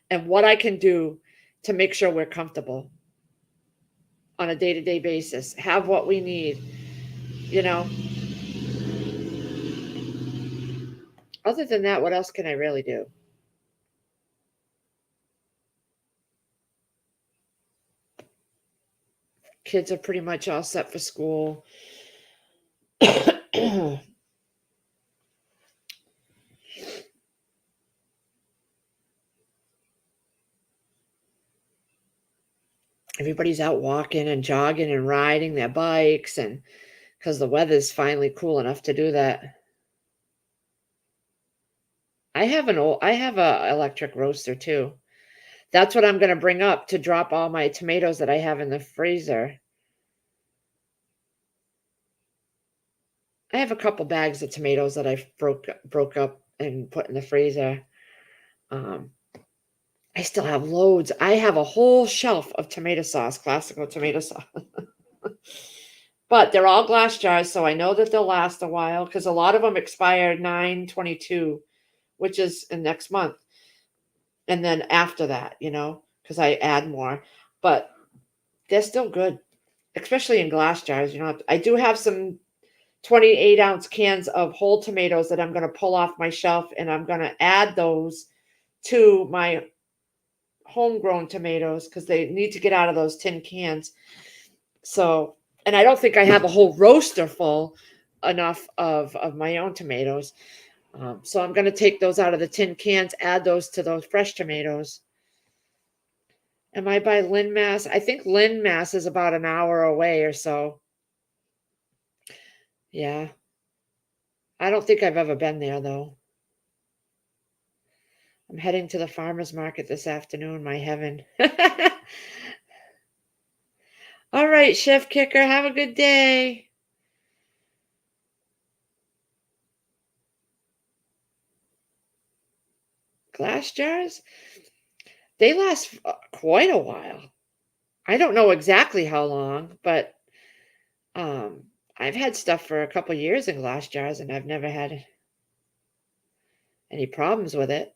S1: and what I can do to make sure we're comfortable on a day-to-day basis, have what we need, you know. Other than that, what else can I really do? Kids are pretty much all set for school. Everybody's out walking and jogging and riding their bikes, and because the weather's finally cool enough to do that. I have a electric roaster too. That's what I'm going to bring up to drop all my tomatoes that I have in the freezer. I have a couple bags of tomatoes that I broke up and put in the freezer. Um, I still have loads. I have a whole shelf of tomato sauce, classical tomato sauce. But they're all glass jars, so I know that they'll last a while, because a lot of them expire 9/22, which is in next month. And then after that, because I add more. But they're still good, especially in glass jars. I do have some 28-ounce cans of whole tomatoes that I'm going to pull off my shelf, and I'm going to add those to my homegrown tomatoes, because they need to get out of those tin cans. So, and I don't think I have a whole roaster full enough of my own tomatoes. So I'm going to take those out of the tin cans, add those to those fresh tomatoes. Am I by Lynn, Mass? I think Lynn, Mass is about an hour away or so. Yeah. I don't think I've ever been there, though. I'm heading to the farmer's market this afternoon, my heaven. All right, Chef Kicker, have a good day. Glass jars? They last quite a while. I don't know exactly how long, but I've had stuff for a couple years in glass jars, and I've never had any problems with it.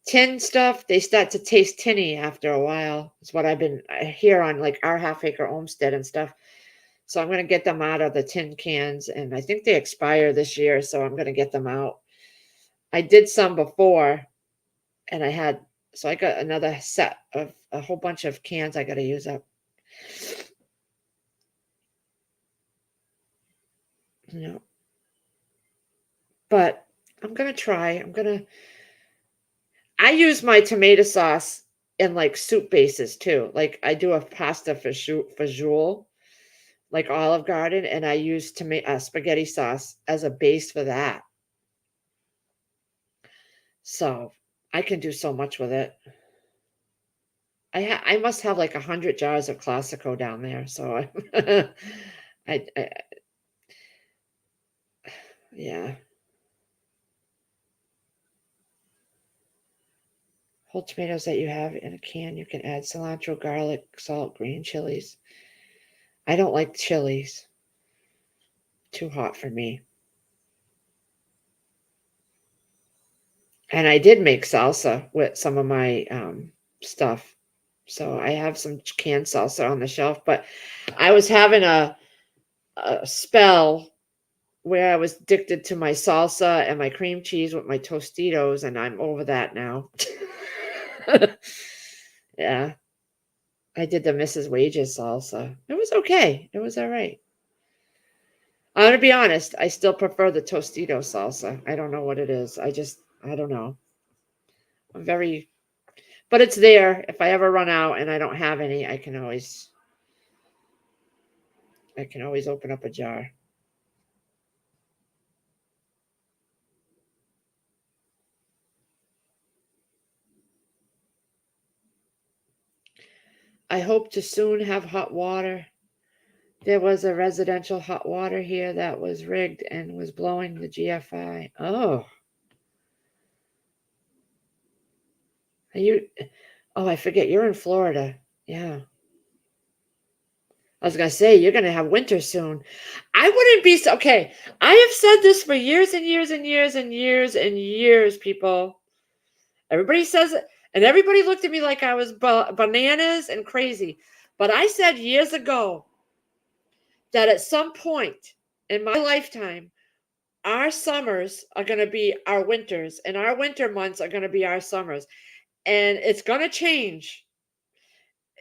S1: Tin stuff, they start to taste tinny after a while. Is what I hear on like our half acre homestead and stuff. So I'm going to get them out of the tin cans, and I think they expire this year, so I'm going to get them out. I did some before, And so I got another set of a whole bunch of cans I got to use up. You know, but I'm going to try. I use my tomato sauce in like soup bases too. Like I do a pasta fagioli, like Olive Garden, and I use spaghetti sauce as a base for that. So I can do so much with it. I must have like 100 jars of Classico down there. So I yeah. Whole tomatoes that you have in a can, you can add cilantro, garlic, salt, green chilies. I don't like chilies. Too hot for me. And I did make salsa with some of my stuff. So I have some canned salsa on the shelf, but I was having a spell where I was addicted to my salsa and my cream cheese with my Tostitos, and I'm over that now. Yeah, I did the Mrs. Wages salsa. It was okay. It was all right. I'm gonna be honest, I still prefer the Tostito salsa. I don't know what it is. I don't know. I'm very But it's there. If I ever run out and I don't have any, I can always open up a jar. I hope to soon have hot water. There was a residential hot water here that was rigged and was blowing the GFI. Oh, are you? Oh, I forget. You're in Florida. Yeah. I was going to say, you're going to have winter soon. I wouldn't be so. Okay. I have said this for years and years and years and years and years, people. Everybody says it. And everybody looked at me like I was bananas and crazy. But I said years ago that at some point in my lifetime, our summers are going to be our winters, and our winter months are going to be our summers. And it's going to change.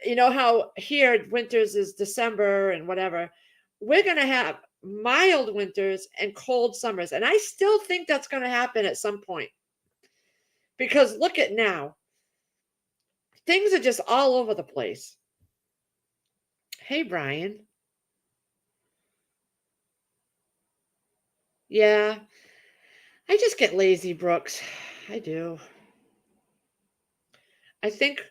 S1: You know how here winters is December and whatever. We're going to have mild winters and cold summers. And I still think that's going to happen at some point. Because look at now, things are just all over the place. Hey, Brian. Yeah, I just get lazy, Brooks. I do. I think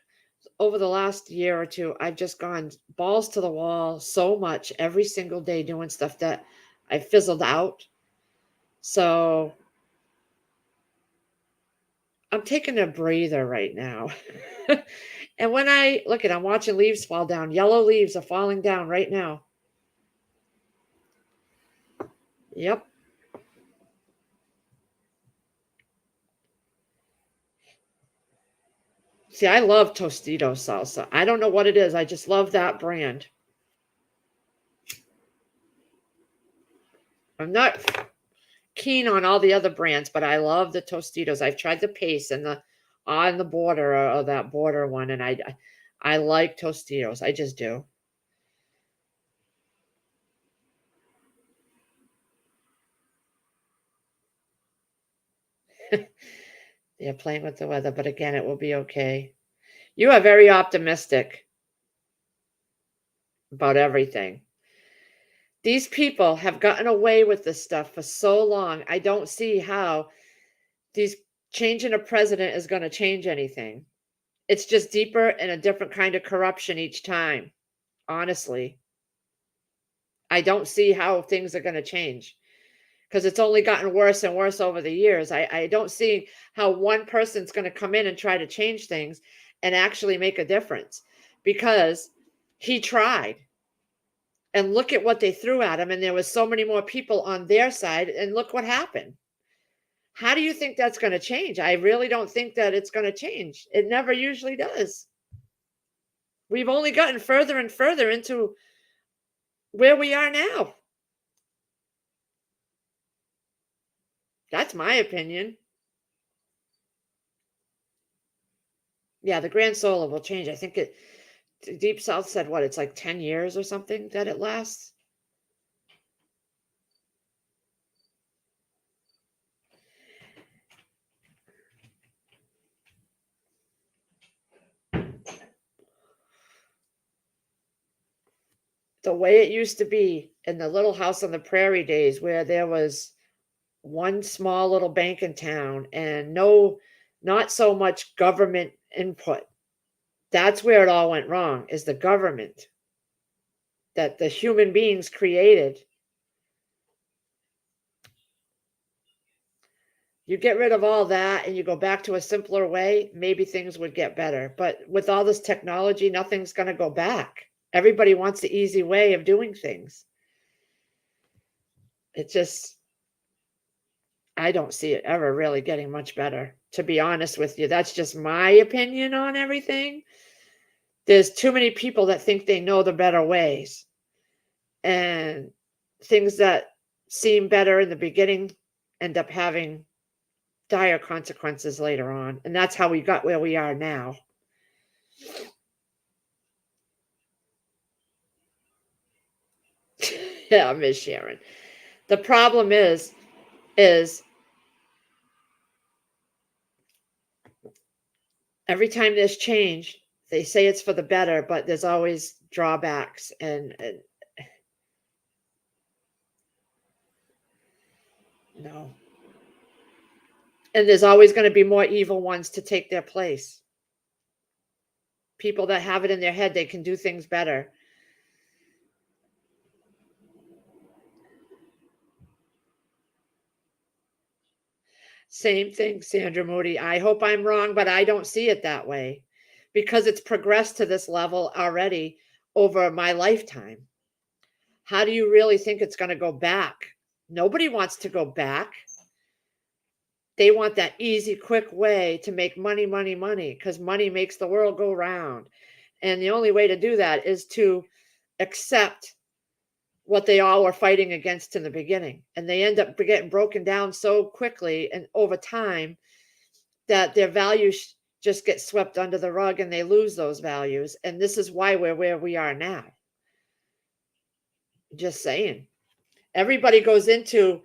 S1: over the last year or two, I've just gone balls to the wall so much every single day doing stuff that I fizzled out. So I'm taking a breather right now. And when I'm watching leaves fall down. Yellow leaves are falling down right now. Yep. See, I love Tostito salsa. I don't know what it is. I just love that brand. I'm not keen on all the other brands, but I love the Tostitos. I've tried the paste and the on the border or that border one, and I like Tostitos. I just do. They're playing with the weather, but again, it will be okay. You are very optimistic about everything. These people have gotten away with this stuff for so long. I don't see how these changing a president is going to change anything. It's just deeper and a different kind of corruption each time. Honestly, I don't see how things are going to change because it's only gotten worse and worse over the years. I don't see how one person's going to come in and try to change things and actually make a difference because he tried. And look at what they threw at him, and there was so many more people on their side, and look what happened. How do you think that's going to change? I really don't think that it's going to change. It never usually does. We've only gotten further and further into where we are now. That's my opinion. Yeah, the Grand Solar will change. I think Deep South said what? It's like 10 years or something that it lasts. The way it used to be in the Little House on the Prairie days where there was one small little bank in town and not so much government input. That's where it all went wrong, is the government that the human beings created. You get rid of all that and you go back to a simpler way, maybe things would get better. But with all this technology, nothing's going to go back. Everybody wants the easy way of doing things. It just, I don't see it ever really getting much better, to be honest with you. That's just my opinion on everything. There's too many people that think they know the better ways. And things that seem better in the beginning end up having dire consequences later on. And that's how we got where we are now. Yeah, Miss Sharon. The problem is every time there's change, they say it's for the better, but there's always drawbacks and no. And there's always going to be more evil ones to take their place. People that have it in their head they can do things better. Same thing, Sandra Moody. I hope I'm wrong, but I don't see it that way because it's progressed to this level already over my lifetime. How do you really think it's going to go back? Nobody wants to go back. They want that easy, quick way to make money, money, money, because money makes the world go round. And the only way to do that is to accept what they all were fighting against in the beginning. And they end up getting broken down so quickly and over time that their values just get swept under the rug and they lose those values. And this is why we're where we are now. Just saying. Everybody goes into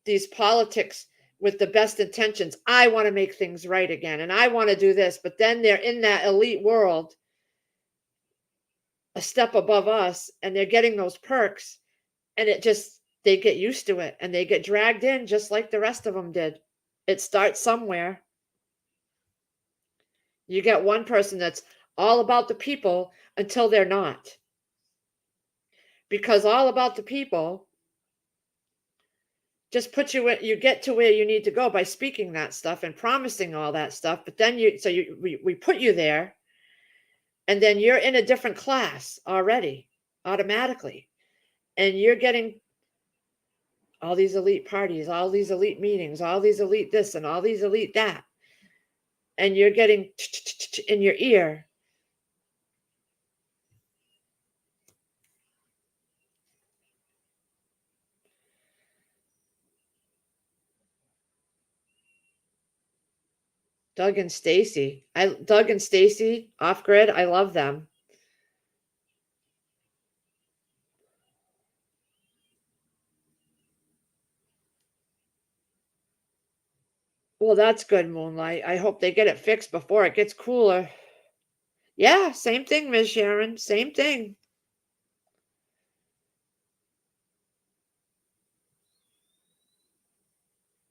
S1: these politics with the best intentions. I want to make things right again and I want to do this, but then they're in that elite world a step above us and they're getting those perks and they get used to it and they get dragged in just like the rest of them did. It starts somewhere. You get one person that's all about the people until they're not. Because all about the people just put you get to where you need to go by speaking that stuff and promising all that stuff, but then we put you there and then you're in a different class already automatically and you're getting all these elite parties, all these elite meetings, all these elite this and all these elite that, and you're getting in your ear. Doug and Stacy off grid, I love them. Well, that's good, Moonlight. I hope they get it fixed before it gets cooler. Yeah, same thing, Miss Sharon. Same thing.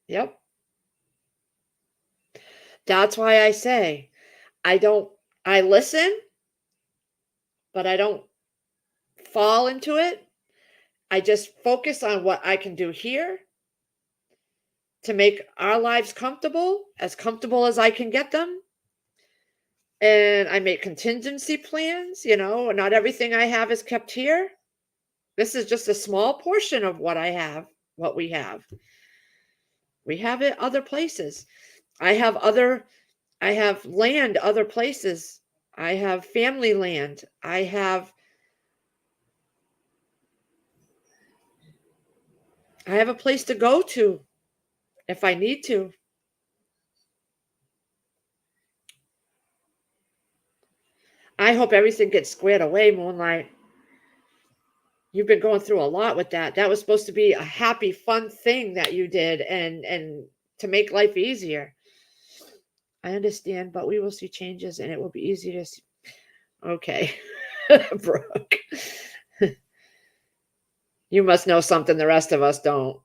S1: Yep. That's why I say I listen, but I don't fall into it. I just focus on what I can do here to make our lives comfortable as I can get them. And I make contingency plans, not everything I have is kept here. This is just a small portion of what we have. We have it other places. I have land other places. I have family land. I have a place to go to if I need to. I hope everything gets squared away, Moonlight. You've been going through a lot with that. That was supposed to be a happy, fun thing that you did and to make life easier. I understand, but we will see changes and it will be easier to see. Okay. Brooke. You must know something the rest of us don't.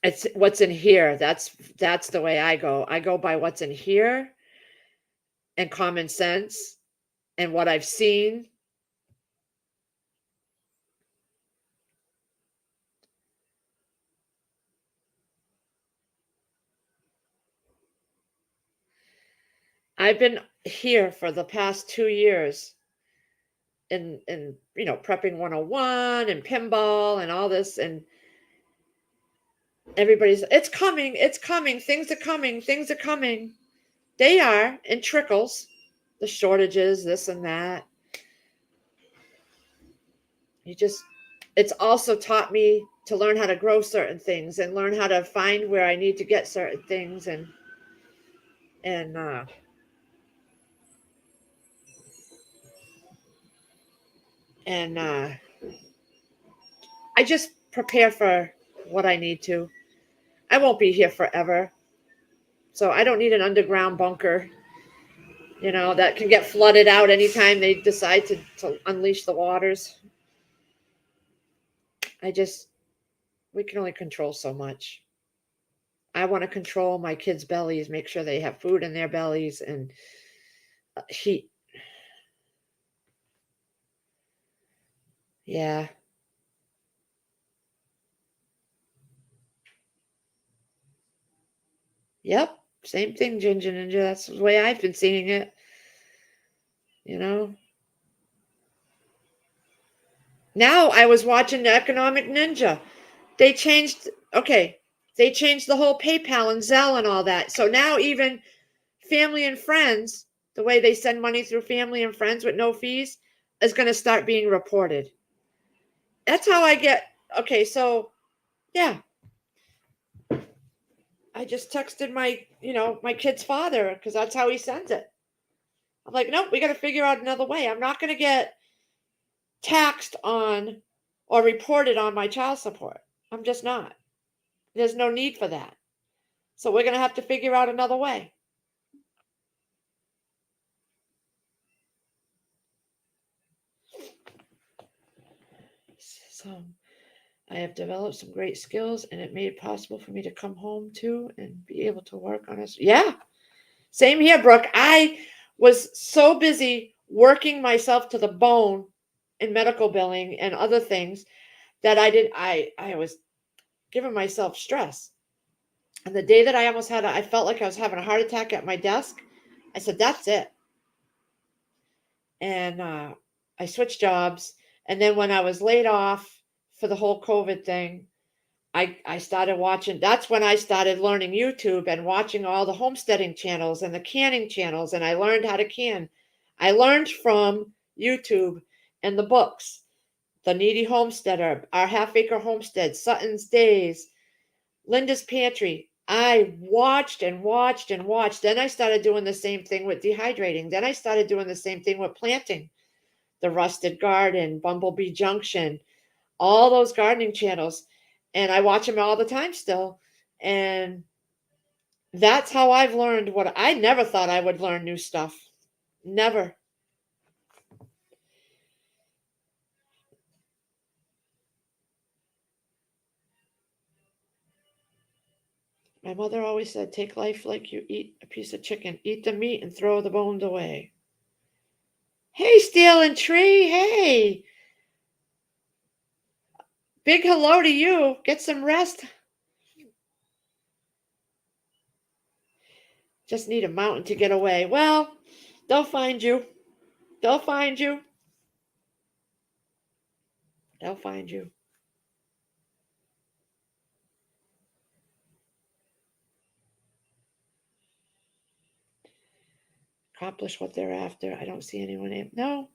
S1: It's what's in here. That's the way I go. I go by what's in here and common sense and what I've seen. I've been here for the past 2 years in prepping 101 and pinball and all this, and everybody's it's coming, things are coming. They are in trickles. The shortages, this and that. You just it's also taught me to learn how to grow certain things and learn how to find where I need to get certain things and and I just prepare for what I need to. I won't be here forever. So I don't need an underground bunker, that can get flooded out anytime they decide to unleash the waters. I just we can only control so much. I want to control my kids' bellies, make sure they have food in their bellies and heat. Yeah. Yep. Same thing, Ginger Ninja. That's the way I've been seeing it. You know. Now I was watching the Economic Ninja. They changed okay. They changed the whole PayPal and Zelle and all that. So now even family and friends, the way they send money through family and friends with no fees, is going to start being reported. That's how I get. Okay, so yeah, I just texted my kid's father because that's how he sends it. I'm like, nope, we got to figure out another way. I'm not going to get taxed on or reported on my child support. I'm just not. There's no need for that. So we're going to have to figure out another way. So I have developed some great skills and it made it possible for me to come home too and be able to work on it. Yeah. Same here, Brooke. I was so busy working myself to the bone in medical billing and other things that I was giving myself stress. And the day that I almost I felt like I was having a heart attack at my desk, I said, that's it. And I switched jobs. And then when I was laid off for the whole COVID thing, I started watching. That's when I started learning YouTube and watching all the homesteading channels and the canning channels. And I learned how to can. I learned from YouTube and the books, The Needy Homesteader, Our Half Acre Homestead, Sutton's Days, Linda's Pantry. I watched and watched and watched. Then I started doing the same thing with dehydrating. Then I started doing the same thing with planting. The Rusted Garden, Bumblebee Junction, all those gardening channels. And I watch them all the time still. And that's how I've learned what I never thought I would learn new stuff. Never. My mother always said, take life like you eat a piece of chicken. Eat the meat and throw the bones away. Hey, Steel and Tree. Hey. Big hello to you. Get some rest. Just need a mountain to get away. Well, they'll find you. They'll find you. They'll find you. Accomplish what they're after. I don't see anyone. No,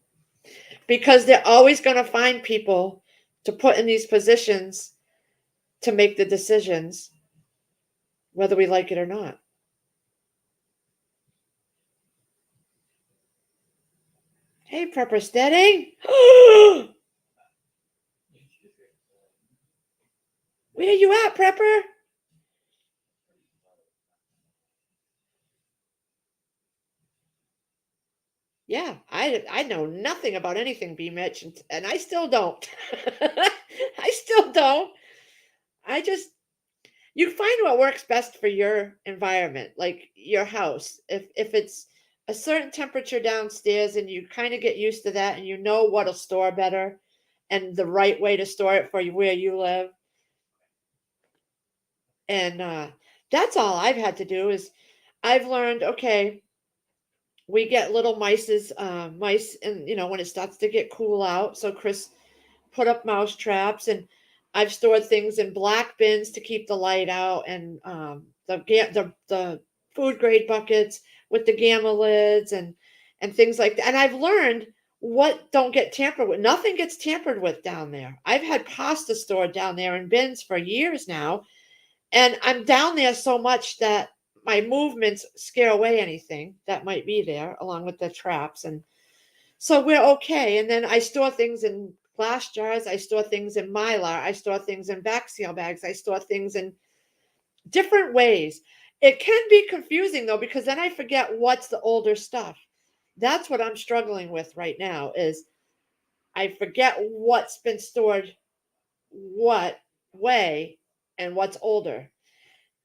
S1: because they're always going to find people to put in these positions to make the decisions, whether we like it or not. Hey, Prepper Steading. Where you at, Prepper? Yeah, I know nothing about anything, B Mitch, and I still don't. I still don't. I just you find what works best for your environment, like your house. If it's a certain temperature downstairs and you kind of get used to that and you know what'll store better and the right way to store it for you where you live. And that's all I've had to do is I've learned, okay, we get little mice and when it starts to get cool out. So Chris put up mouse traps and I've stored things in black bins to keep the light out and the food grade buckets with the gamma lids and things like that. And I've learned what don't get tampered with. Nothing gets tampered with down there. I've had pasta stored down there in bins for years now, and I'm down there so much that my movements scare away anything that might be there, along with the traps. And so we're okay. And then I store things in glass jars. I store things in Mylar. I store things in vac seal bags. I store things in different ways. It can be confusing though, because then I forget what's the older stuff. That's what I'm struggling with right now is I forget what's been stored what way and what's older.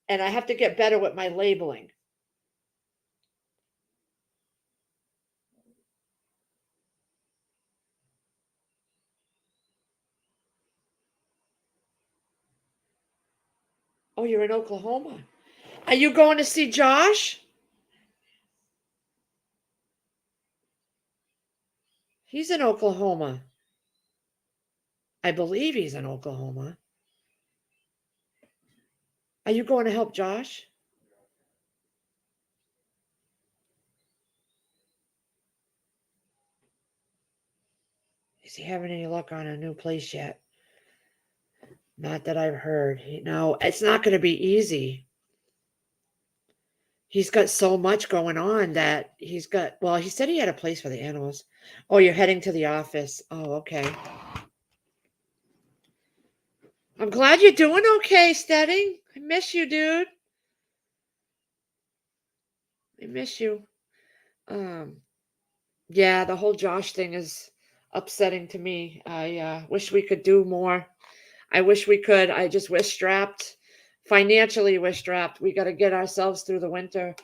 S1: And I have to get better with my labeling. Oh, you're in Oklahoma. Are you going to see Josh? He's in Oklahoma. I believe he's in Oklahoma. Are you going to help Josh? Is he having any luck on a new place yet? Not that I've heard. No, it's not going to be easy. He's got so much going on that well, he said he had a place for the animals. Oh, you're heading to the office. Oh, okay. I'm glad you're doing okay, Steading. I miss you, dude. I miss you. Um, yeah, the whole Josh thing is upsetting to me. I wish we could do more. I wish we could. I just wish strapped. Financially, we're strapped. We got to get ourselves through the winter.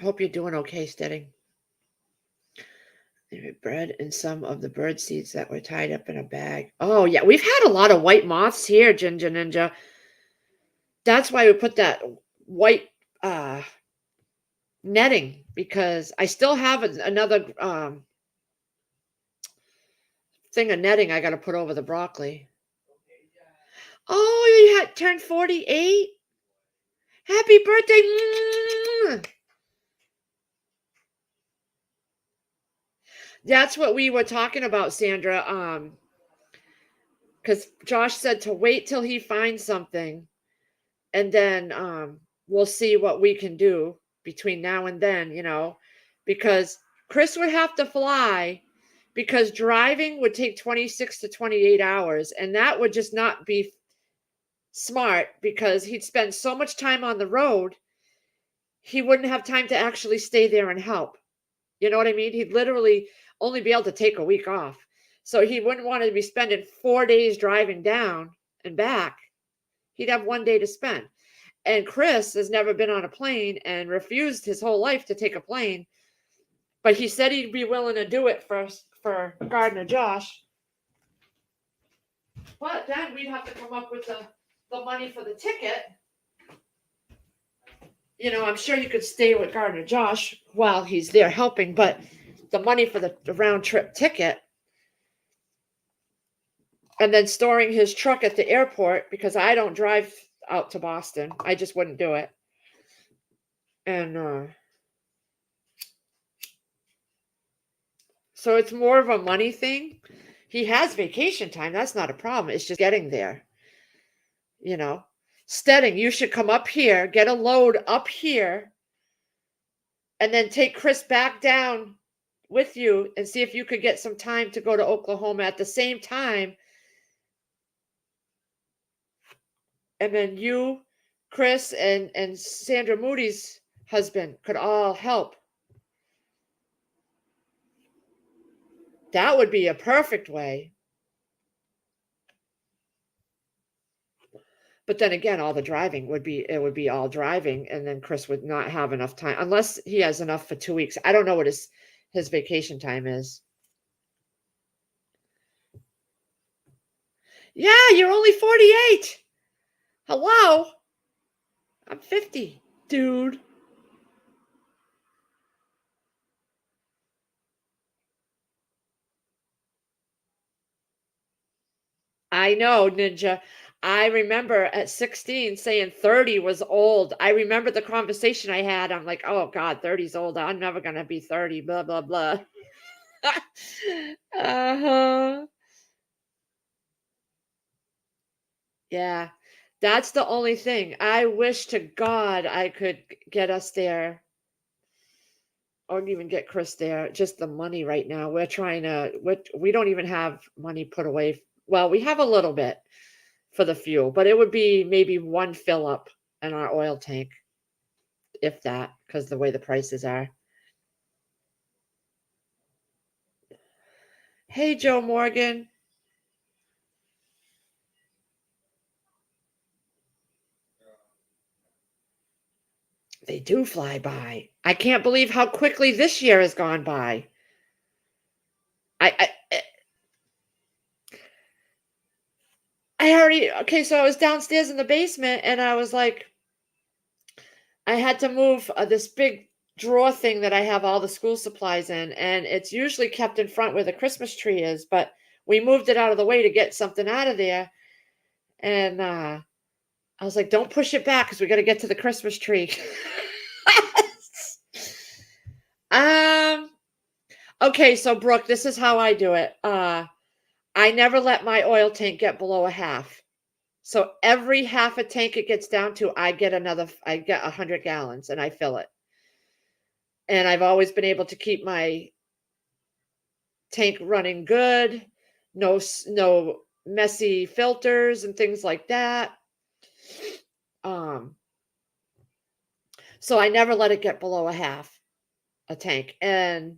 S1: Hope you're doing okay, Steading. Bread and some of the bird seeds that were tied up in a bag. Oh, yeah. We've had a lot of white moths here, Ginger Ninja. That's why we put that white netting because I still have another thing of netting I got to put over the broccoli. Oh, you had turned 48? Happy birthday. That's what we were talking about, Sandra. Because Josh said to wait till he finds something and then we'll see what we can do between now and then, because Chris would have to fly because driving would take 26 to 28 hours and that would just not be smart because he'd spend so much time on the road he wouldn't have time to actually stay there and help. You know what I mean? He'd literally only be able to take a week off. So he wouldn't want to be spending 4 days driving down and back. He'd have one day to spend. And Chris has never been on a plane and refused his whole life to take a plane. But he said he'd be willing to do it for Gardner Josh. But then we'd have to come up with the money for the ticket. I'm sure you could stay with Gardner Josh while he's there helping, but the money for the round trip ticket and then storing his truck at the airport because I don't drive out to Boston. I just wouldn't do it. And so it's more of a money thing He has vacation time. That's not a problem. It's just getting there, you know. Steading, you should come up here, get a load up here, and then take Chris back down with you and see if you could get some time to go to Oklahoma at the same time. And then you, Chris, and Sandra Moody's husband could all help. That would be a perfect way. But then again, all the driving would be all driving, and then Chris would not have enough time unless he has enough for 2 weeks. I don't know what his vacation time is. Yeah, you're only 48. Hello? I'm 50, dude. I know, Ninja. I remember at 16 saying 30 was old. I remember the conversation I had. I'm like, oh God, 30's old. I'm never gonna be 30, blah, blah, blah. Uh-huh. Yeah. That's the only thing. I wish to God I could get us there or even get Chris there. Just the money right now. We're trying to, we don't even have money put away. Well, we have a little bit for the fuel, but it would be maybe one fill up in our oil tank, if that, because the way the prices are. Hey, Joe Morgan. They do fly by. I can't believe how quickly this year has gone by. I already, okay, so I was downstairs in the basement and I was like, I had to move this big drawer thing that I have all the school supplies in, and it's usually kept in front where the Christmas tree is, but we moved it out of the way to get something out of there. And I was like, don't push it back because we got to get to the Christmas tree. um, okay, so Brooke, this is how I do it. I never let my oil tank get below a half. So every half a tank it gets down to, I get 100 gallons and I fill it. And I've always been able to keep my tank running good, no messy filters and things like that. Um, so I never let it get below a tank. And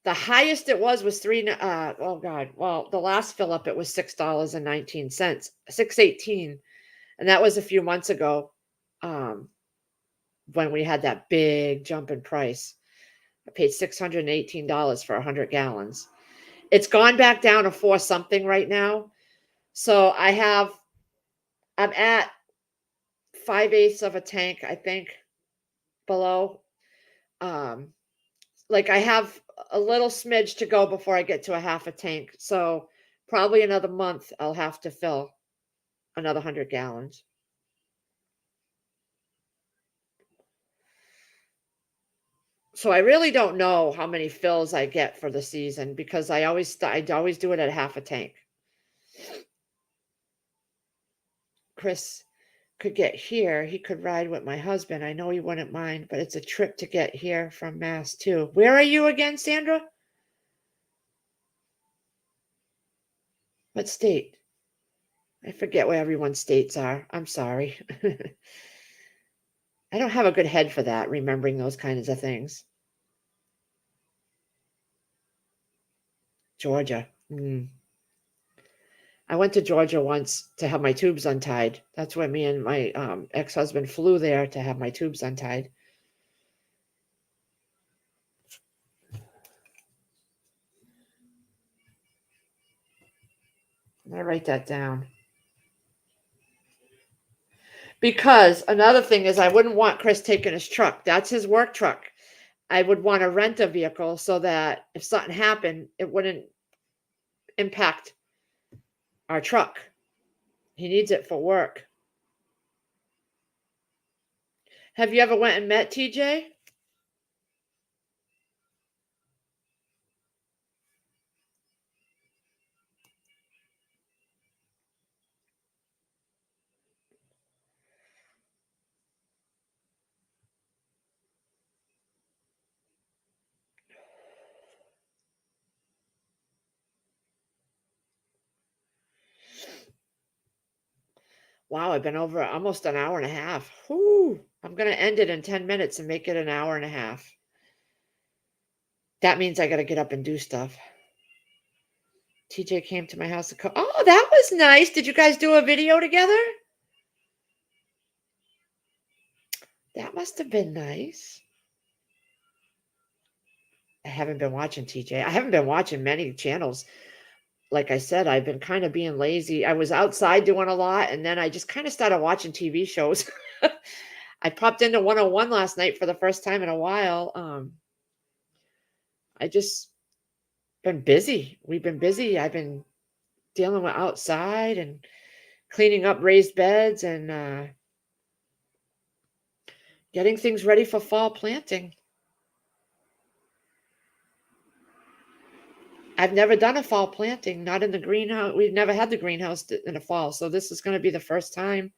S1: the highest it was oh God, well, the last fill up it was $6.19, 6.18, and that was a few months ago. When we had that big jump in price. I paid $618 for 100 gallons. It's gone back down to 4 something right now. So I'm at 5/8 of a tank, I think, below. Um, like I have a little smidge to go before I get to a half a tank. So probably another month I'll have to fill another 100 gallons. So I really don't know how many fills I get for the season because I always do it at half a tank. Chris could get here, he could ride with my husband. I know he wouldn't mind, but it's a trip to get here from Mass too. Where are you again, Sandra? What state? I forget where everyone's states are. I'm sorry. I don't have a good head for that, remembering those kinds of things. Georgia. I went to Georgia once to have my tubes untied. That's where me and my ex-husband flew there to have my tubes untied. I write that down. Because another thing is I wouldn't want Chris taking his truck. That's his work truck. I would want to rent a vehicle so that if something happened, it wouldn't impact our truck. He needs it for work. Have you ever went and met TJ? Wow, I've been over almost an hour and a half. Whoo! I'm gonna end it in 10 minutes and make it an hour and a half. That means I gotta get up and do stuff. TJ came to my house to cook. Oh, that was nice. Did you guys do a video together? That must have been nice. I haven't been watching TJ. I haven't been watching many channels. Like I said, I've been kind of being lazy. I was outside doing a lot, and then I just kind of started watching TV shows. I popped into 101 last night for the first time in a while. I just been busy. We've been busy. I've been dealing with outside and cleaning up raised beds and getting things ready for fall planting. I've never done a fall planting, not in the greenhouse. We've never had the greenhouse in the fall, so this is going to be the first time.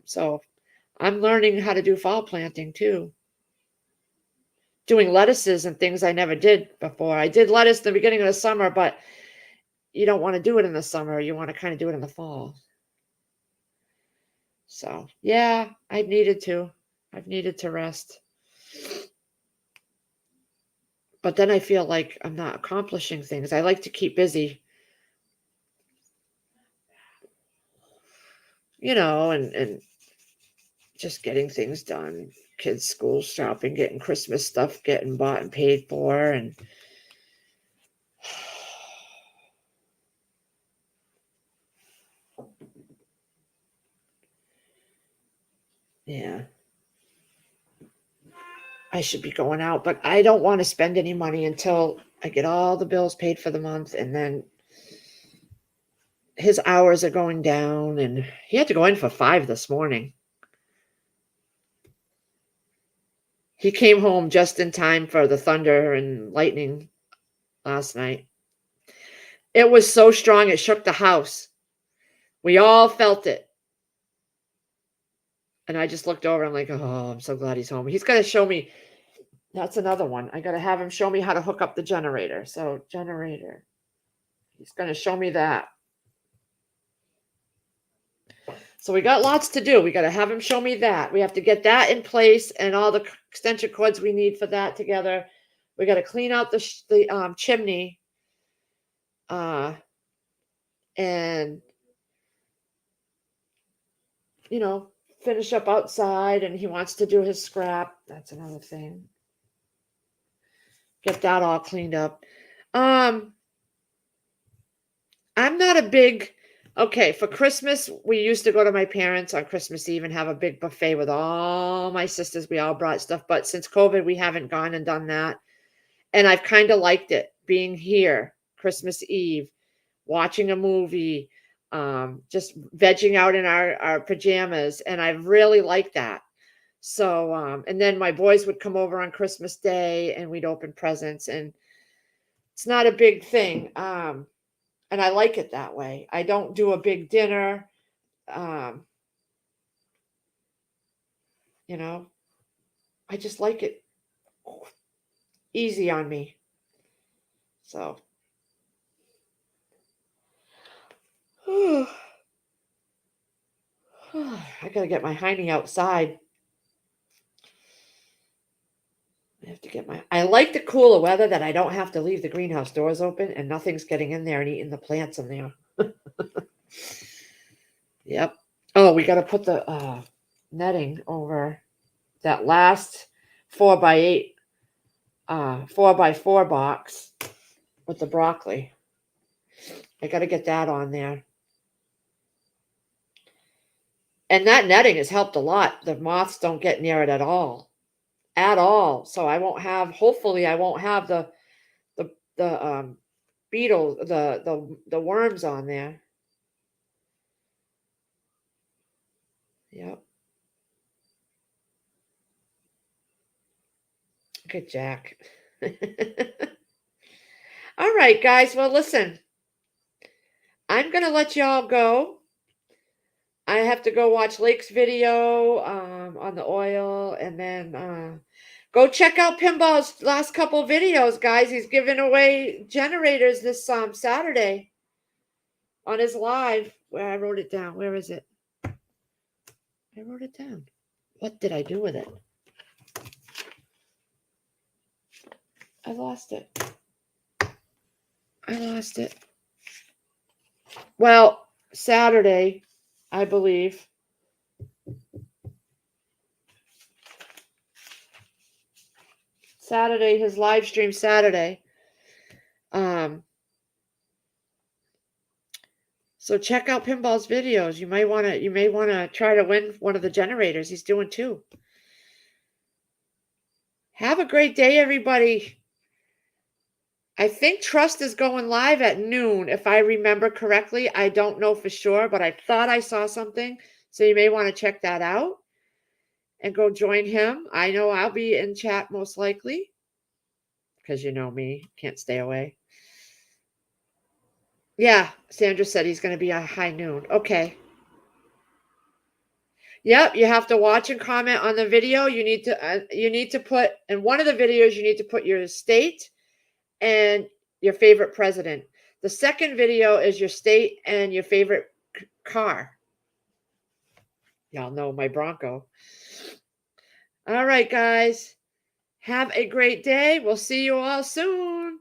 S1: So I'm learning how to do fall planting too. Doing lettuces and things I never did before. I did lettuce in the beginning of the summer, but you don't want to do it in the summer. You want to kind of do it in the fall. So yeah, I've needed to. I've needed to rest. But then I feel like I'm not accomplishing things. I like to keep busy, and just getting things done. Kids' school shopping, getting Christmas stuff, getting bought and paid for, and yeah. I should be going out, but I don't want to spend any money until I get all the bills paid for the month, and then his hours are going down, and he had to go in for 5 this morning. He came home just in time for the thunder and lightning last night. It was so strong it shook the house. We all felt it. And I just looked over. I'm like, oh, I'm so glad he's home. He's going to show me. That's another one. I got to have him show me how to hook up the generator. So, generator. He's going to show me that. So, we got lots to do. We got to have him show me that. We have to get that in place and all the extension cords we need for that together. We got to clean out the chimney. And, finish up outside, and he wants to do his scrap. That's another thing. Get that all cleaned up. I'm not a big okay, for Christmas, we used to go to my parents on Christmas Eve and have a big buffet with all my sisters. We all brought stuff, but since COVID, we haven't gone and done that. And I've kind of liked it being here Christmas Eve, watching a movie, just vegging out in our pajamas, and I really liked that. So, and then my boys would come over on Christmas Day and we'd open presents, and it's not a big thing. And I like it that way. I don't do a big dinner. Um, you know, I just like it easy on me. So, I gotta get my hiney outside. I like the cooler weather that I don't have to leave the greenhouse doors open and nothing's getting in there and eating the plants in there. Yep. Oh, we got to put the netting over that last 4x8, 4x4 box with the broccoli. I got to get that on there. And that netting has helped a lot. The moths don't get near it at all. At all. So hopefully I won't have the beetle, the worms on there. Yep. Good Jack. All right, guys. Well, listen, I'm going to let y'all go. I have to go watch Lake's video on the oil, and then go check out Pinball's last couple videos, guys. He's giving away generators this Saturday on his live. Where I wrote it down. Where is it? I wrote it down. What did I do with it? I lost it. I lost it. Well, Saturday, I believe. Saturday, his live stream Saturday. So check out Pinball's videos. You may want to try to win one of the generators. He's doing 2. Have a great day, everybody. I think Trust is going live at noon, if I remember correctly. I don't know for sure, but I thought I saw something. So you may want to check that out and go join him. I know I'll be in chat most likely because you know me, can't stay away. Yeah, Sandra said he's going to be at high noon. Okay. Yep, you have to watch and comment on the video. You need to put in one of the videos. You need to put your state and your favorite president. The second video is your state and your favorite car. Y'all know my Bronco. All right, guys. Have a great day. We'll see you all soon.